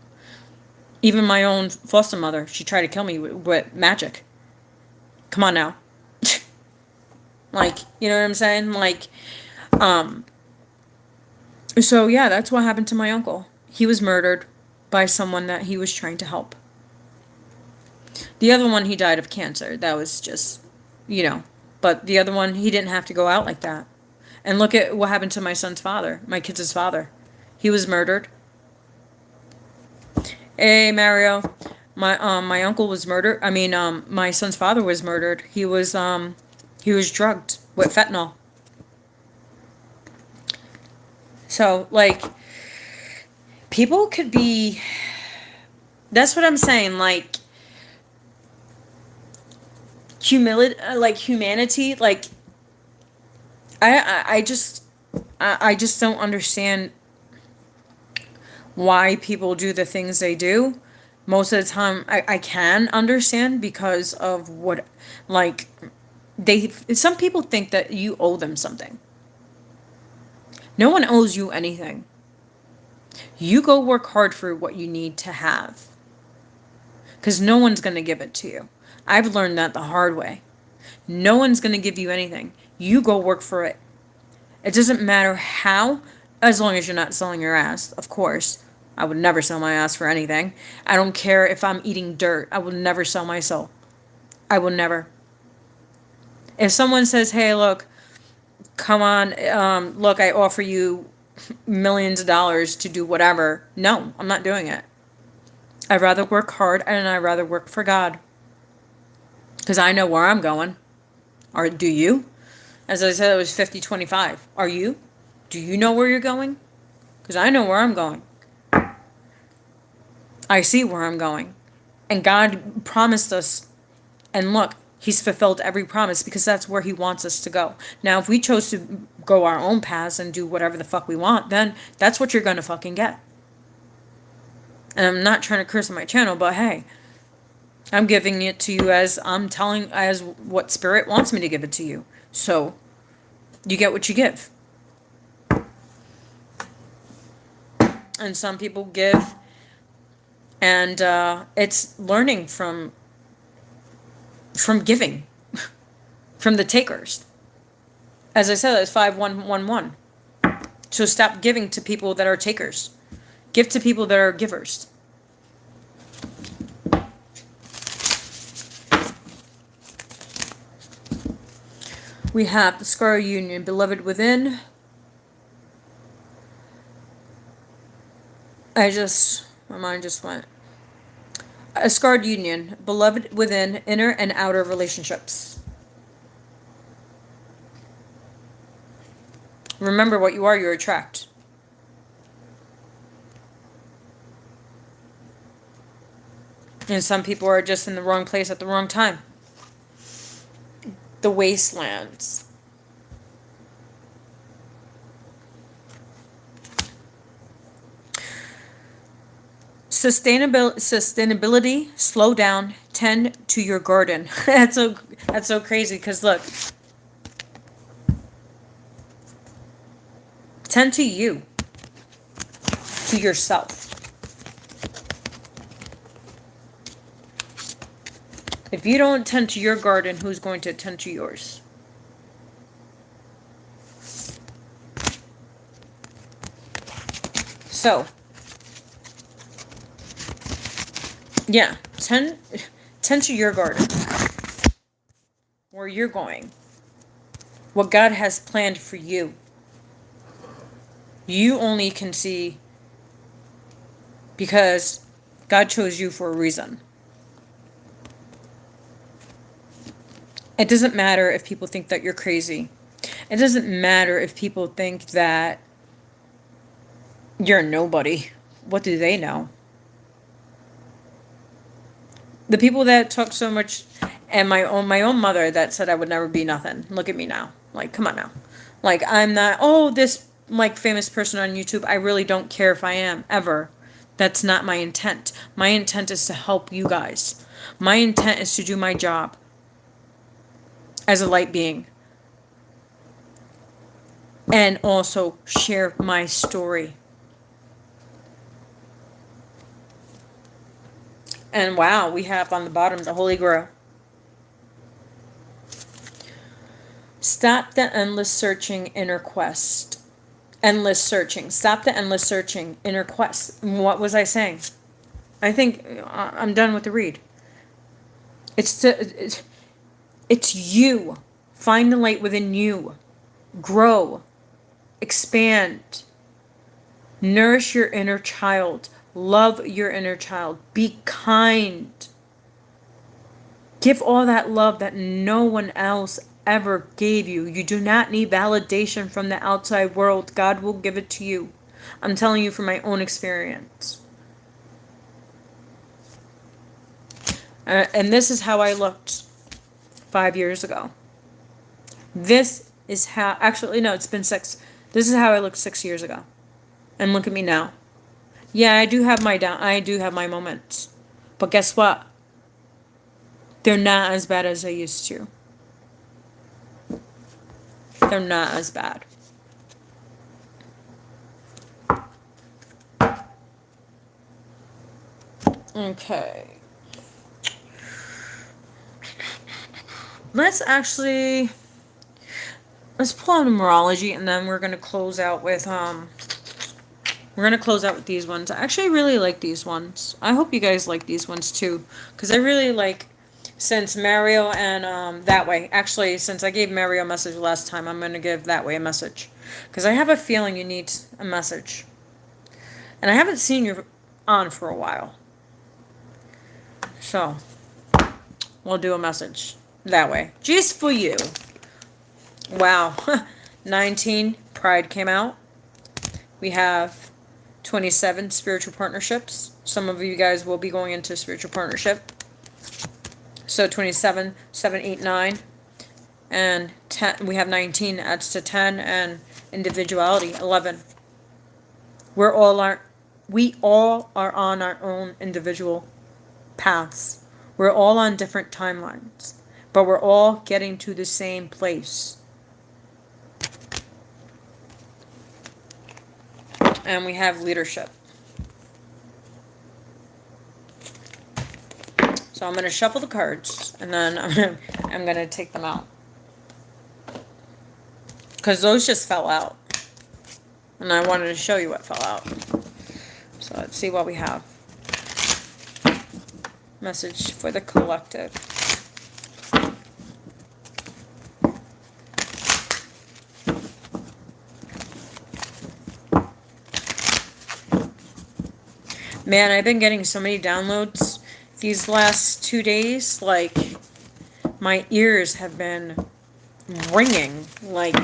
Even my own foster mother, she tried to kill me with Magick. Come on now. Like, you know what I'm saying? Like, so yeah, that's what happened to my uncle. He was murdered by someone that he was trying to help. The other one, he died of cancer. That was just, but the other one, he didn't have to go out like that. And look at what happened to my son's father, my kids' father. He was murdered. Hey, Mario. My uncle was murdered. I mean, my son's father was murdered. He was drugged with fentanyl. So, like, people could be, that's what I'm saying, like, humanity, like, I just don't understand why people do the things they do. Most of the time, I can understand because of what, like, Some people think that you owe them something. No one owes you anything. You go work hard for what you need to have. Because no one's going to give it to you. I've learned that the hard way. No one's going to give you anything. You go work for it. It doesn't matter how, as long as you're not selling your ass, of course. I would never sell my ass for anything. I don't care if I'm eating dirt. I will never sell my soul. I will never. If someone says, hey, look, come on, look, I offer you millions of dollars to do whatever. No, I'm not doing it. I'd rather work hard and I'd rather work for God. Because I know where I'm going. Or do you? As I said, it was 50-25. Are you? Do you know where you're going? Because I know where I'm going. I see where I'm going. And God promised us. And look, He's fulfilled every promise because that's where He wants us to go. Now, if we chose to go our own paths and do whatever the fuck we want, then that's what you're going to fucking get. And I'm not trying to curse on my channel, but hey, I'm giving it to you as what Spirit wants me to give it to you. So, you get what you give. And some people give, and it's learning from giving, from the takers. As I said, it's 5111. So stop giving to people that are takers. Give to people that are givers. We have the Scar Union, beloved within. My mind just went. A scarred union, beloved within, inner and outer relationships. Remember, what you are, you attract. And some people are just in the wrong place at the wrong time. The wastelands. Sustainability, slow down, tend to your garden. That's so crazy because look. Tend to you. To yourself. If you don't tend to your garden, who's going to tend to yours? So, yeah, tend to your garden. Where you're going. What God has planned for you. You only can see because God chose you for a reason. It doesn't matter if people think that you're crazy. It doesn't matter if people think that you're a nobody. What do they know? The people that talk so much, and my own mother that said I would never be nothing. Look at me now. Like, come on now. Like, I'm not, this like famous person on YouTube. I really don't care if I am, ever. That's not my intent. My intent is to help you guys. My intent is to do my job as a light being. And also share my story. And wow, we have on the bottom the Holy Grail. Stop the endless searching, inner quest. Endless searching. Stop the endless searching, inner quest. What was I saying? I think I'm done with the read. It's you. Find the light within you. Grow. Expand. Nourish your inner child. Love your inner child. Be kind. Give all that love that no one else ever gave you. You do not need validation from the outside world. God will give it to you. I'm telling you from my own experience. And this is how I looked 5 years ago. This is how, actually no, it's been 6. This is how I looked 6 years ago. And look at me now. Yeah, I do have my moments. But guess what? They're not as bad as I used to. they're not as bad. Okay. Let's pull out numerology, and then we're going to close out with these ones. I actually really like these ones. I hope you guys like these ones too, because I really like, since Mario and that way, actually, since I gave Mario a message last time, I'm going to give that way a message, because I have a feeling you need a message, and I haven't seen you on for a while, so we'll do a message that way just for you. Wow. 19 Pride came out. We have 27 spiritual partnerships. Some of you guys will be going into spiritual partnership. So 27, 7, 8, 9, and 10. We have 19 adds to 10, and individuality 11. We all are on our own individual paths. We're all on different timelines, but we're all getting to the same place. And we have leadership. So I'm going to shuffle the cards, and then I'm going to take them out, because those just fell out, and I wanted to show you what fell out. So let's see what we have. Message for the collective. Man, I've been getting so many downloads these last 2 days. Like, my ears have been ringing like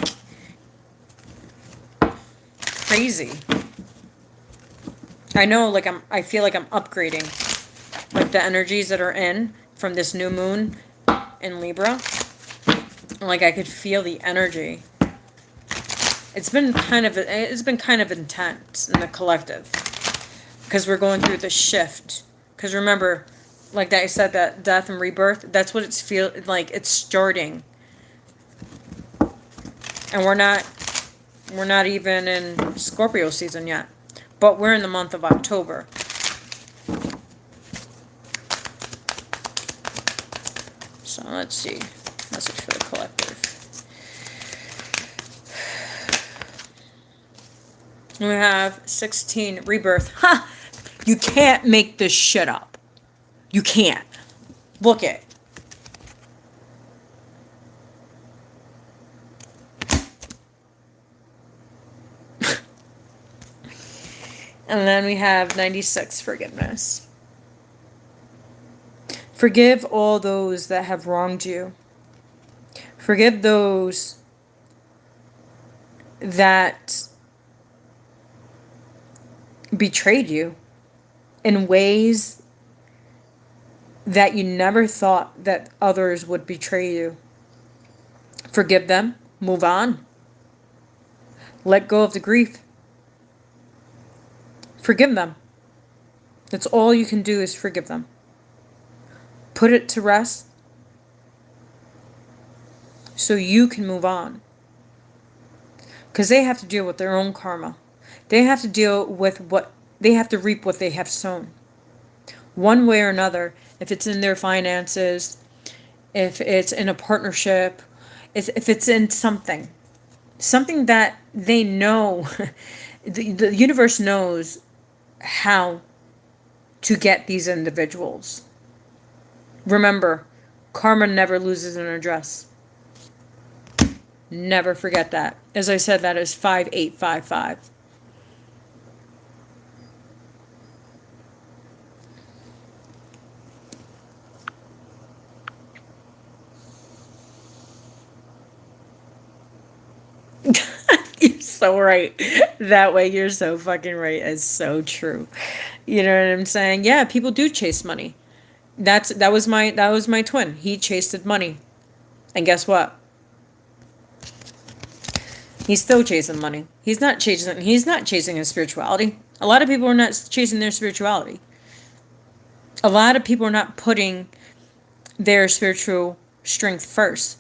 crazy. I know, like, I feel like I'm upgrading. Like, the energies that are in from this new moon in Libra. Like, I could feel the energy. It's been kind of intense in the collective, because we're going through the shift. Because remember, like I said, that death and rebirth, that's what it's like. It's starting, and we're not even in Scorpio season yet, but we're in the month of October. So let's see, message for the collective. We have 16 rebirth. Ha! You can't make this shit up. You can't. Look it. And then we have 96 forgiveness. Forgive all those that have wronged you. Forgive those that betrayed you in ways that you never thought that others would betray you. Forgive them. Move on. Let go of the grief. Forgive them. That's all you can do, is forgive them. Put it to rest so you can move on. Because they have to deal with their own karma. They have to deal with they have to reap what they have sown. One way or another, if it's in their finances, if it's in a partnership, if it's in something that they know, the universe knows how to get these individuals. Remember, karma never loses an address. Never forget that. As I said, that is 5855. You're so right. That way, you're so fucking right. It's so true. You know what I'm saying? Yeah, people do chase money. That was my twin. He chased money. And guess what? He's still chasing money. He's not chasing his spirituality. A lot of people are not chasing their spirituality. A lot of people are not putting their spiritual strength first.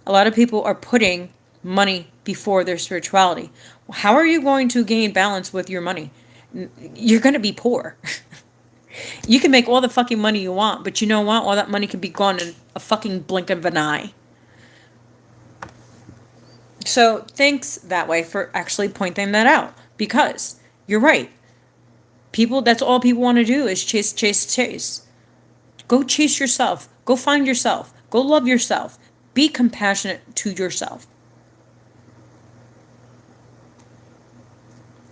A lot of people are putting money before their spirituality. How are you going to gain balance with your money? You're going to be poor. You can make all the fucking money you want, but you know what? All that money can be gone in a fucking blink of an eye. So thanks that way for actually pointing that out, because you're right. People, that's all people want to do is chase, chase, chase. Go chase yourself. Go find yourself. Go love yourself. Be compassionate to yourself.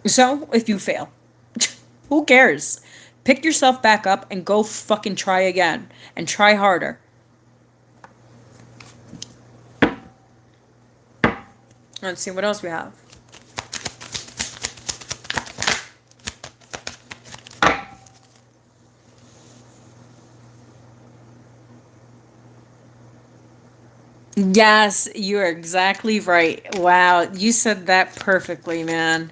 So, if you fail, who cares? Pick yourself back up and go fucking try again. And try harder. Let's see what else we have. Yes, you're exactly right. Wow, you said that perfectly, man.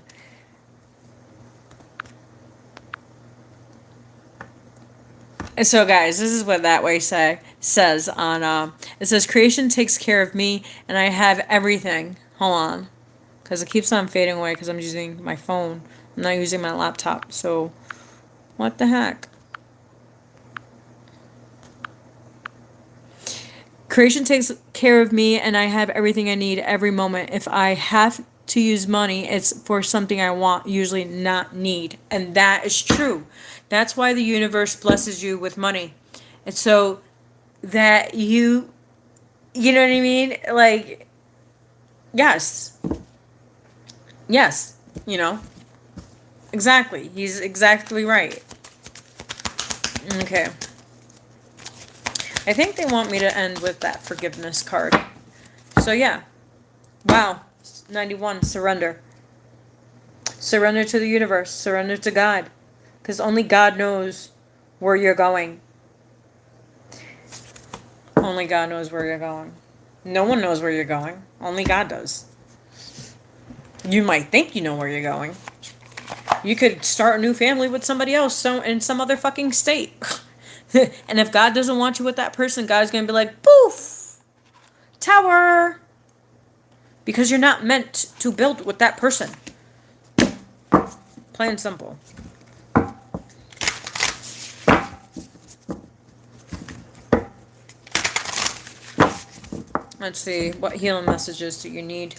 So guys, this is what that way says on it says creation takes care of me and I have everything. Hold on. Cuz it keeps on fading away cuz I'm using my phone. I'm not using my laptop. So what the heck? Creation takes care of me and I have everything I need every moment. If I have to use money, it's for something I want, usually not need. And that is true. That's why the universe blesses you with money. And so that you know what I mean? Like, yes. Yes, you know. Exactly. He's exactly right. Okay. I think they want me to end with that forgiveness card. So yeah. Wow. 91. Surrender. Surrender to the universe. Surrender to God. Because only God knows where you're going. Only God knows where you're going. No one knows where you're going. Only God does. You might think you know where you're going. You could start a new family with somebody else in some other fucking state. And if God doesn't want you with that person, God's going to be like, poof, tower. Because you're not meant to build with that person. Plain and simple. Let's see, what healing messages do you need?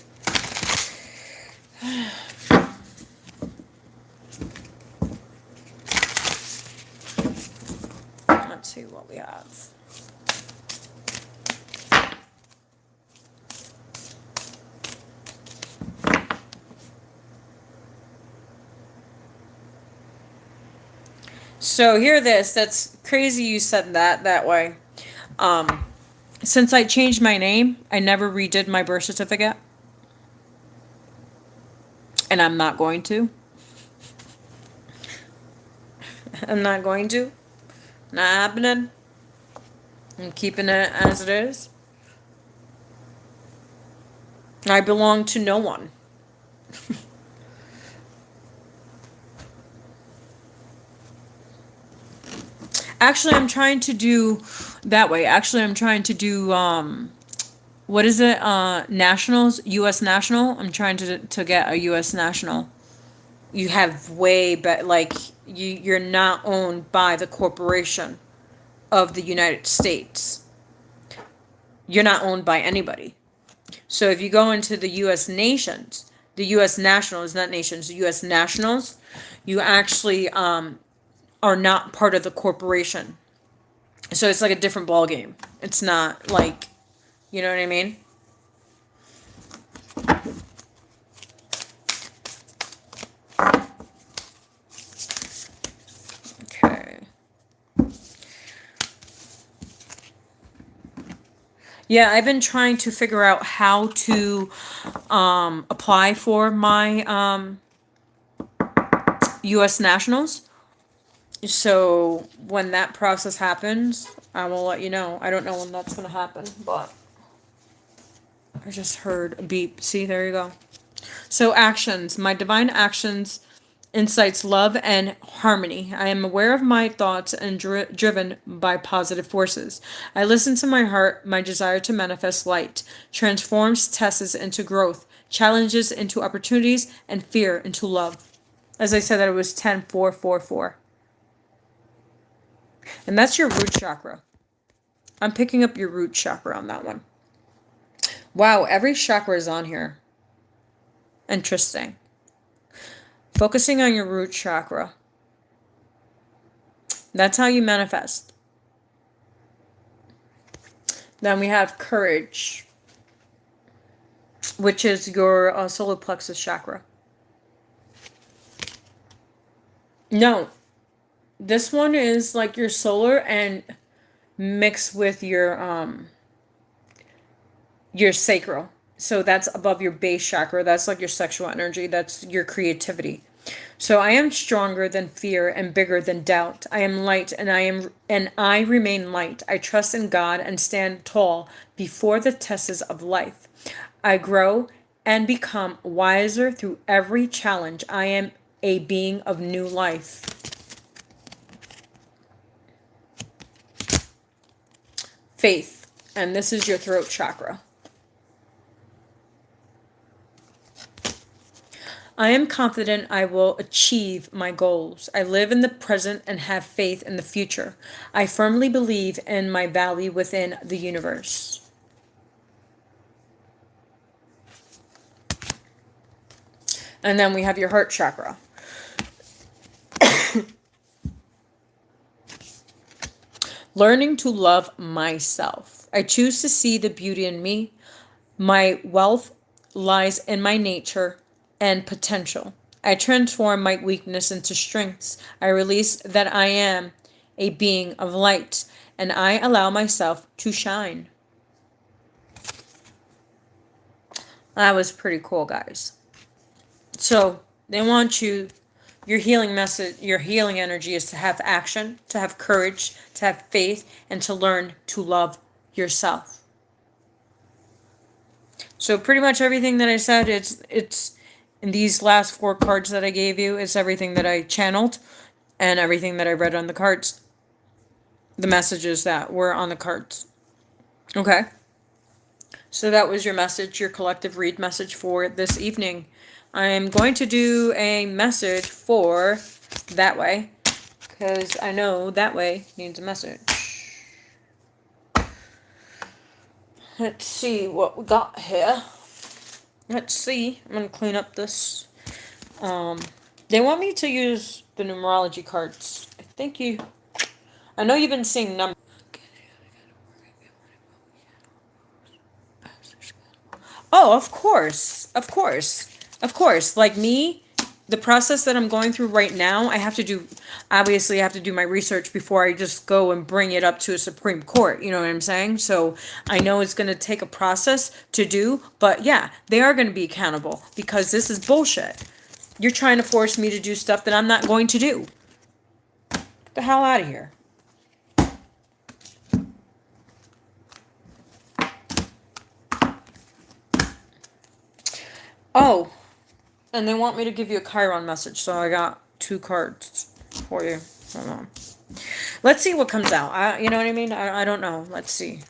Let's see what we have. So hear this. That's crazy you said that way. Since I changed my name, I never redid my birth certificate. And I'm not going to. I'm not going to. Not happening. I'm keeping it as it is. I belong to no one. Actually, I'm trying to do that way. Actually, I'm trying to do, what is it? Nationals, U.S. national. I'm trying to get a U.S. national. You have way better, like, you're not owned by the corporation of the United States. You're not owned by anybody. So if you go into the U.S. nations, the U.S. nationals, not nations, the U.S. nationals, you actually, are not part of the corporation. So it's like a different ball game. It's not like, you know what I mean? Okay. Yeah, I've been trying to figure out how to apply for my U.S. nationals. So when that process happens, I will let you know. I don't know when that's going to happen, but I just heard a beep. See, there you go. So actions. My divine actions incites love and harmony. I am aware of my thoughts and driven by positive forces. I listen to my heart. My desire to manifest light transforms tests into growth. challenges into opportunities, and fear into love. As I said, that it was 10-4-4-4. And that's your root chakra. I'm picking up your root chakra on that one. Wow, every chakra is on here. Interesting. Focusing on your root chakra. That's how you manifest. Then we have courage, which is your solar plexus chakra. No, this one is like your solar and mixed with your sacral. So that's above your base chakra. That's like your sexual energy. That's your creativity. So I am stronger than fear and bigger than doubt. I am light and I remain light. I trust in God and stand tall before the tests of life. I grow and become wiser through every challenge. I am a being of new life. Faith, and this is your throat chakra. I am confident I will achieve my goals. I live in the present and have faith in the future. I firmly believe in my value within the universe. And then we have your heart chakra. Learning to love myself. I choose to see the beauty in me. My wealth lies in my nature and potential. I transform my weakness into strengths. I release that I am a being of light, and I allow myself to shine. That was pretty cool, guys. So they want you, your healing message, your healing energy is to have action, to have courage, to have faith, and to learn to love yourself. So pretty much everything that I said, it's in these last 4 cards that I gave you, it's everything that I channeled and everything that I read on the cards. The messages that were on the cards. Okay? So that was your message, your collective read message for this evening. I am going to do a message for that way, because I know that way needs a message. Let's see what we got here. Let's see. I'm going to clean up this. They want me to use the numerology cards. I know you've been seeing numbers. Oh, of course. Of course. Of course. Like me, the process that I'm going through right now, obviously I have to do my research before I just go and bring it up to a Supreme Court. You know what I'm saying? So I know it's going to take a process to do, but yeah, they are going to be accountable because this is bullshit. You're trying to force me to do stuff that I'm not going to do. Get the hell out of here. Oh, and they want me to give you a Chiron message, so I got 2 cards for you. Hold on. Let's see what comes out. You know what I mean? I don't know. Let's see.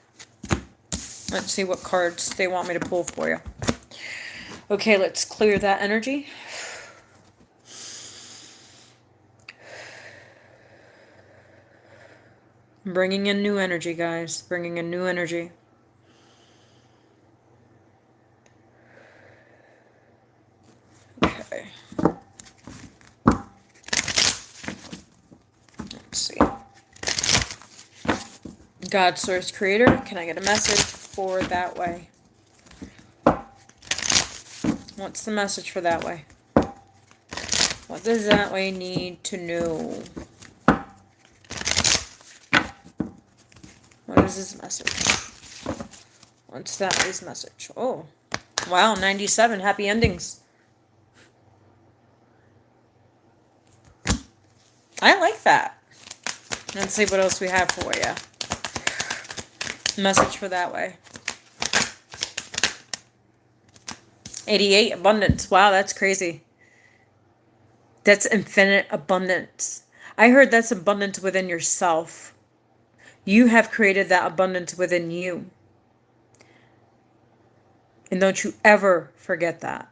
Let's see what cards they want me to pull for you. Okay, let's clear that energy. Bringing in new energy, guys. Bringing in new energy. Okay. Let's see. God, Source, Creator, can I get a message for that way? What's the message for that way? What does that way need to know? What is his message? What's that way's message? Oh, wow, 97. Happy endings. I like that. Let's see what else we have for you. Message for that way. 88, abundance. Wow, that's crazy. That's infinite abundance. I heard that's abundance within yourself. You have created that abundance within you. And don't you ever forget that.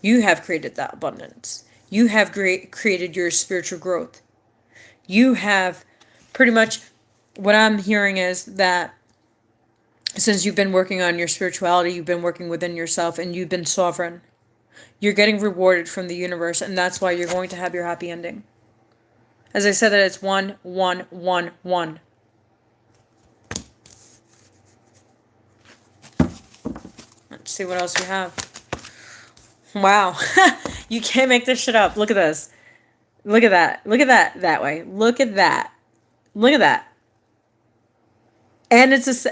You have created that abundance. You have created your spiritual growth. You have pretty much, what I'm hearing is that since you've been working on your spirituality, you've been working within yourself, and you've been sovereign. You're getting rewarded from the universe, and that's why you're going to have your happy ending. As I said, that it's 1, 1, 1, 1. Let's see what else we have. Wow. You can't make this shit up. Look at this. Look at that. Look at that way. Look at that. Look at that. And it's a,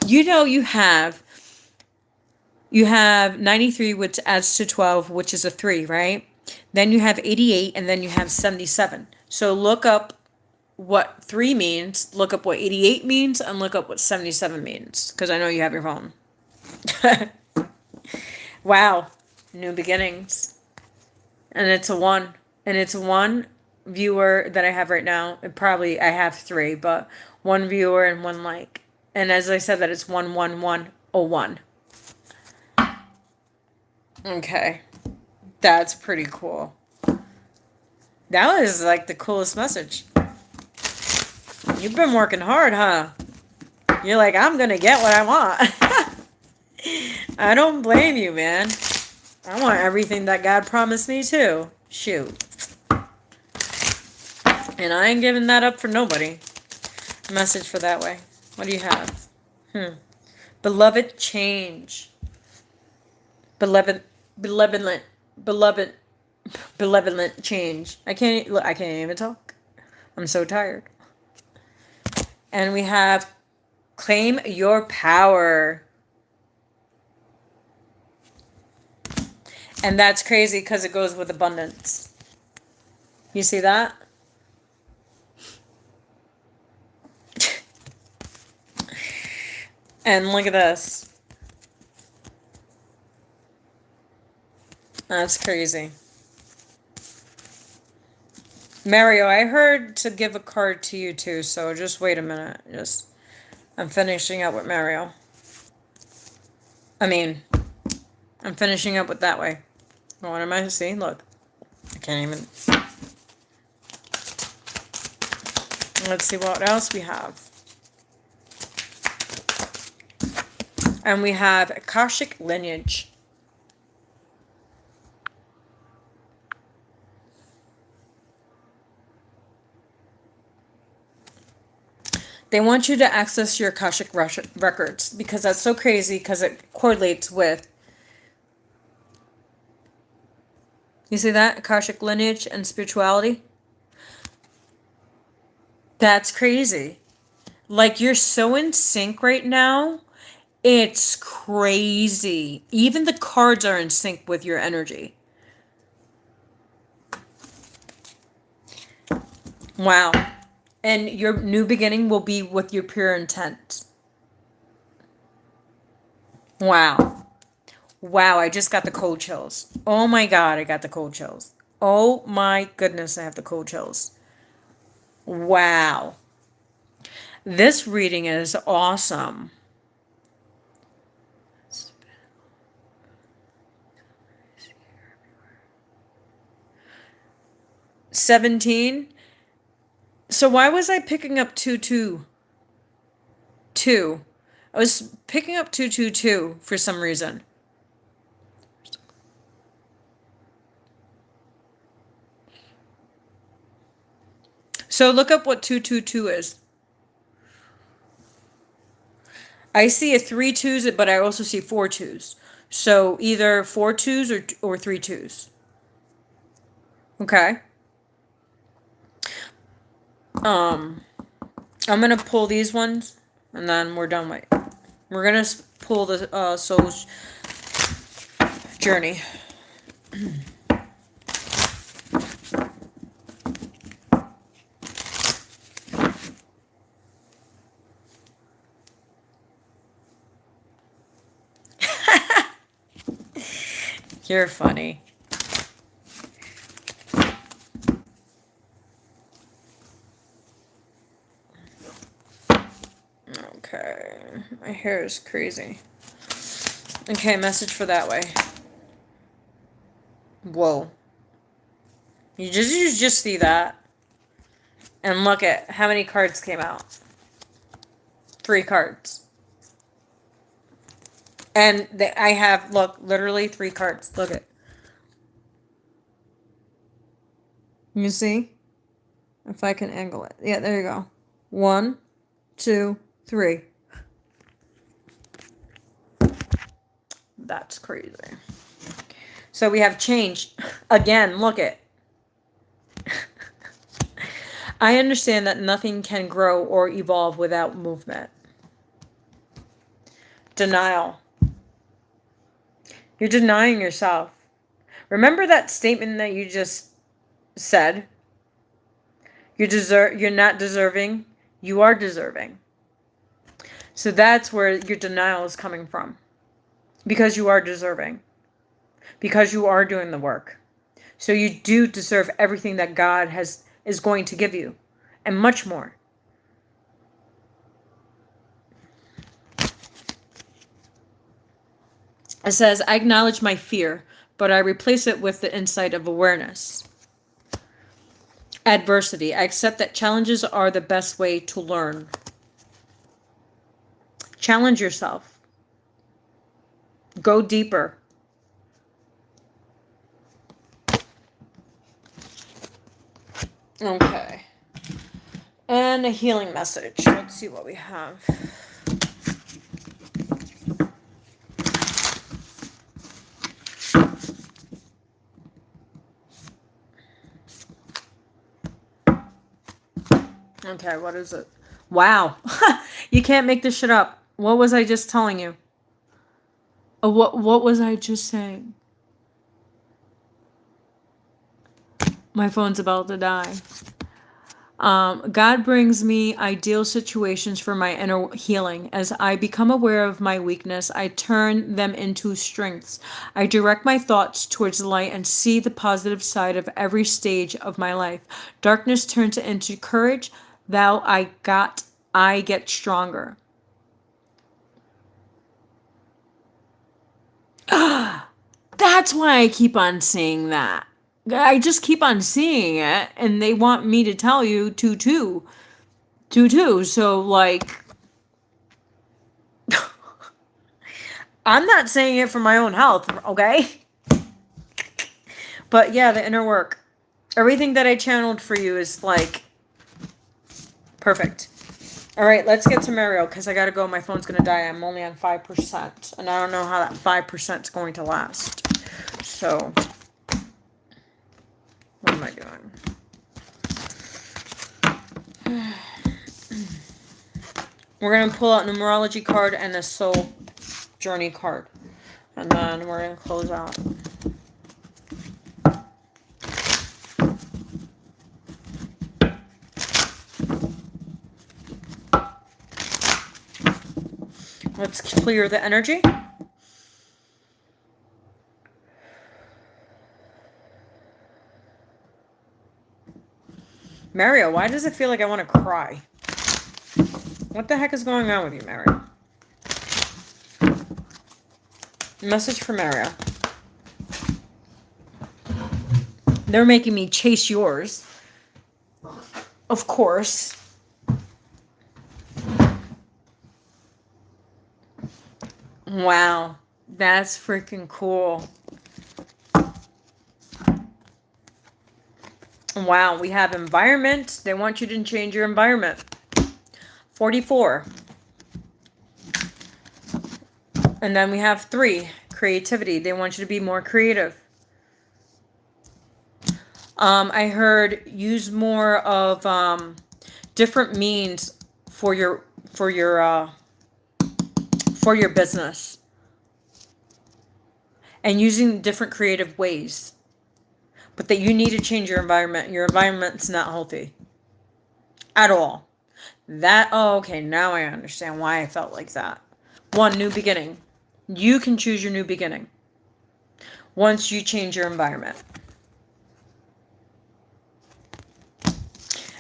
you have 93, which adds to 12, which is a 3, right? Then you have 88, and then you have 77. So look up what 3 means, look up what 88 means, and look up what 77 means, because I know you have your phone. Wow. New beginnings. And it's a 1. And it's 1 viewer that I have right now. I have 3, but 1 viewer and 1 like. And as I said, that it's 11101. Okay. That's pretty cool. That was like the coolest message. You've been working hard, huh? You're like, I'm gonna get what I want. I don't blame you, man. I want everything that God promised me too. Shoot. And I ain't giving that up for nobody. Message for that way. What do you have? Beloved change. Benevolent change. I can't even talk. I'm so tired. And we have claim your power. And that's crazy because it goes with abundance. You see that? And look at this. That's crazy. Mario, I heard to give a card to you too, so just wait a minute. I'm finishing up with Mario. I'm finishing up with that way. What am I seeing? Look. I can't even. Let's see what else we have. And we have Akashic lineage. They want you to access your Akashic records because that's so crazy because it correlates with. You see that? Akashic lineage and spirituality? That's crazy. Like, you're so in sync right now. It's crazy. Even the cards are in sync with your energy. Wow. And your new beginning will be with your pure intent. Wow. Wow, I just got the cold chills. Oh my God, I got the cold chills. Oh my goodness, I have the cold chills. Wow. This reading is awesome. 17. So why was I picking up 222? I was picking up 222 for some reason. So look up what 222 is. I see a 3 twos, but I also see 4 twos. So either 4 twos or 3 twos. Okay. I'm gonna pull these ones, and then we're done with. We're gonna pull the soul's journey. You're funny. Okay. My hair is crazy. Okay, message for that way. Whoa. You just see that. And look at how many cards came out. 3 cards. And I have, look, literally 3 cards. Look at. You see? If I can angle it. Yeah, there you go. 1, 2, 3. That's crazy. So we have change. Again, look at. I understand that nothing can grow or evolve without movement. Denial. You're denying yourself. Remember that statement that you just said? You're not deserving. You are deserving. So that's where your denial is coming from. Because you are deserving. Because you are doing the work. So you do deserve everything that God is going to give you. And much more. It says, I acknowledge my fear, but I replace it with the insight of awareness. Adversity. I accept that challenges are the best way to learn. Challenge yourself. Go deeper. Okay. And a healing message. Let's see what we have. Okay, what is it? Wow. You can't make this shit up. What was I just telling you? What was I just saying? My phone's about to die. God brings me ideal situations for my inner healing. As I become aware of my weakness, I turn them into strengths. I direct my thoughts towards light and see the positive side of every stage of my life. Darkness turns into courage. I get stronger. That's why I keep on seeing that. I just keep on seeing it, and they want me to tell you 2-2. 2-2. So, like, I'm not saying it for my own health, okay? But yeah, the inner work. Everything that I channeled for you is, like, perfect. All right, let's get to Mario, because I got to go. My phone's going to die. I'm only on 5%, and I don't know how that 5% is going to last. So, what am I doing? We're going to pull out numerology card and a soul journey card. And then we're going to close out. Let's clear the energy. Mario, why does it feel like I want to cry? What the heck is going on with you, Mario? Message for Mario. They're making me chase yours. Of course. Wow. That's freaking cool. Wow, we have environment. They want you to change your environment. 44. And then we have 3, creativity. They want you to be more creative. I heard use more of different means for your business. And using different creative ways. But that you need to change your environment. Your environment's not healthy. At all. Okay, now I understand why I felt like that. 1, new beginning. You can choose your new beginning. Once you change your environment.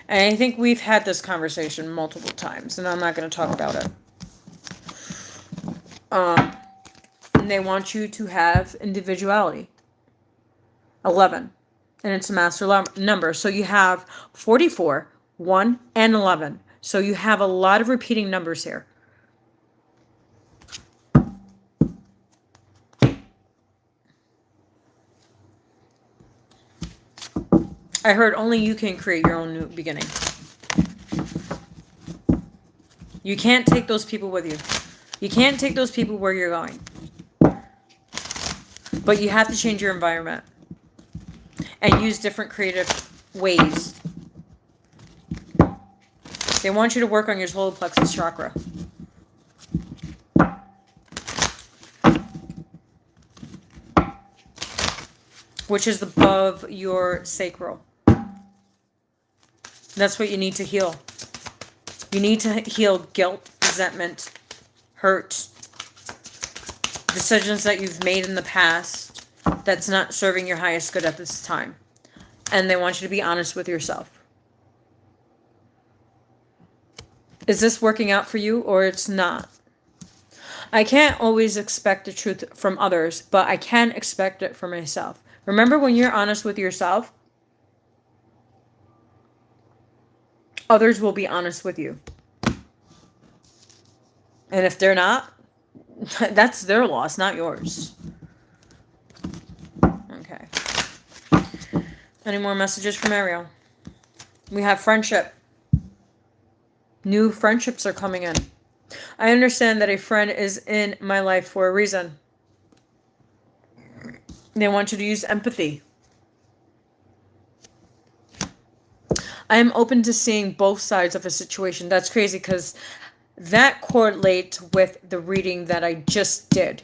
And I think we've had this conversation multiple times, and I'm not going to talk about it. And they want you to have individuality. 11. And it's a master number. So you have 44, 1, and 11. So you have a lot of repeating numbers here. I heard only you can create your own new beginning. You can't take those people with you. You can't take those people where you're going. But you have to change your environment. And use different creative ways. They want you to work on your solar plexus chakra. Which is above your sacral. That's what you need to heal. You need to heal guilt, resentment, hurt, decisions that you've made in the past that's not serving your highest good at this time. And they want you to be honest with yourself. Is this working out for you or it's not? I can't always expect the truth from others, but I can expect it for myself. Remember, when you're honest with yourself, others will be honest with you. And if they're not, that's their loss, not yours. Okay. Any more messages from Ariel? We have friendship. New friendships are coming in. I understand that a friend is in my life for a reason. They want you to use empathy. I am open to seeing both sides of a situation. That's crazy because that correlates with the reading that I just did.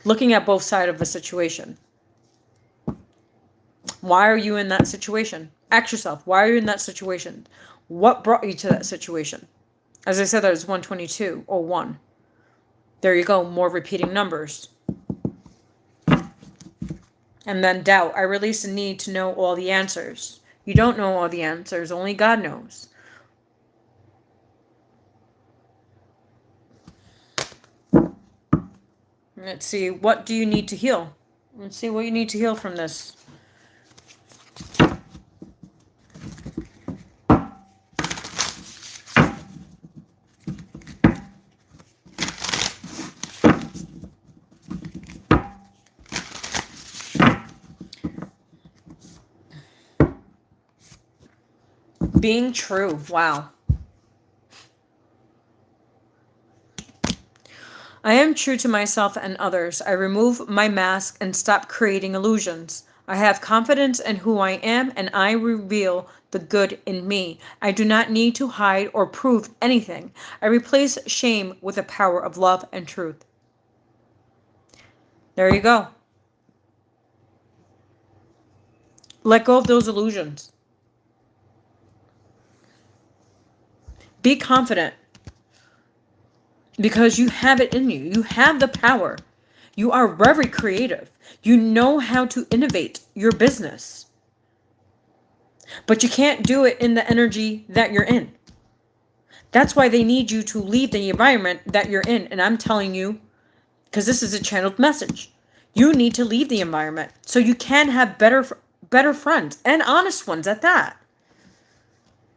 Looking at both sides of a situation. Why are you in that situation? Ask yourself, why are you in that situation? What brought you to that situation? As I said, that was 122 or 1. There you go, more repeating numbers. And then doubt. I release the need to know all the answers. You don't know all the answers. Only God knows. Let's see. What do you need to heal? Let's see what you need to heal from this. Being true. Wow. I am true to myself and others. I remove my mask and stop creating illusions. I have confidence in who I am and I reveal the good in me. I do not need to hide or prove anything. I replace shame with the power of love and truth. There you go. Let go of those illusions. Be confident. Because you have it in you. You have the power. You are very creative. You know how to innovate your business. But you can't do it in the energy that you're in. That's why they need you to leave the environment that you're in. And I'm telling you, because this is a channeled message, you need to leave the environment so you can have better friends and honest ones at that.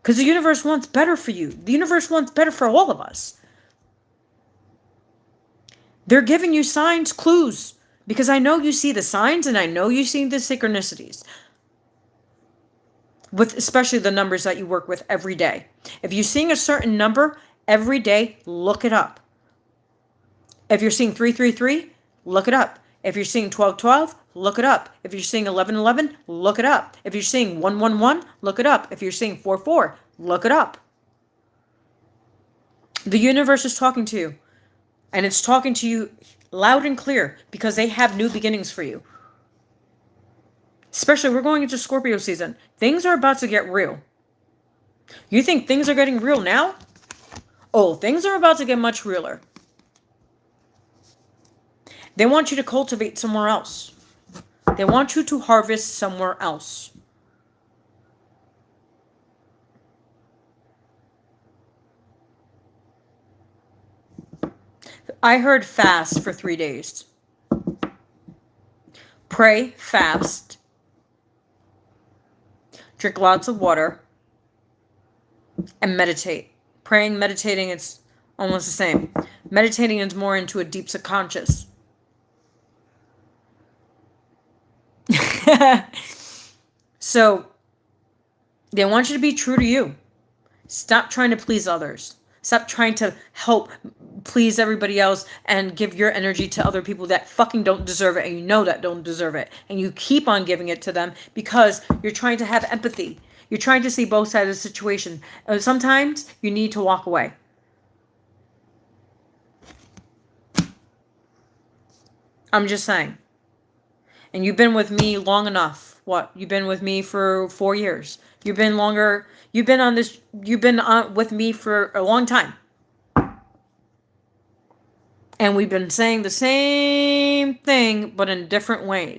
Because the universe wants better for you. The universe wants better for all of us. They're giving you signs, clues, because I know you see the signs and I know you see the synchronicities. With especially the numbers that you work with every day. If you're seeing a certain number every day, look it up. If you're seeing 333, look it up. If you're seeing 1212, look it up. If you're seeing 1111, look it up. If you're seeing 111, look it up. If you're seeing 44, look it up. The universe is talking to you. And it's talking to you loud and clear because they have new beginnings for you. Especially, we're going into Scorpio season. Things are about to get real. You think things are getting real now? Oh, things are about to get much realer. They want you to cultivate somewhere else. They want you to harvest somewhere else. I heard fast for 3 days. Pray, fast, drink lots of water, and meditate. Praying, meditating, it's almost the same. Meditating is more into a deep subconscious. So, they want you to be true to you. Stop trying to please others. Stop trying to help please everybody else and give your energy to other people that fucking don't deserve it, and you know that don't deserve it. And you keep on giving it to them because you're trying to have empathy. You're trying to see both sides of the situation. Sometimes you need to walk away. I'm just saying. And you've been with me long enough. What? You've been with me for 4 years. You've been longer. You've been on this. You've been on with me for a long time. And we've been saying the same thing, but in different ways.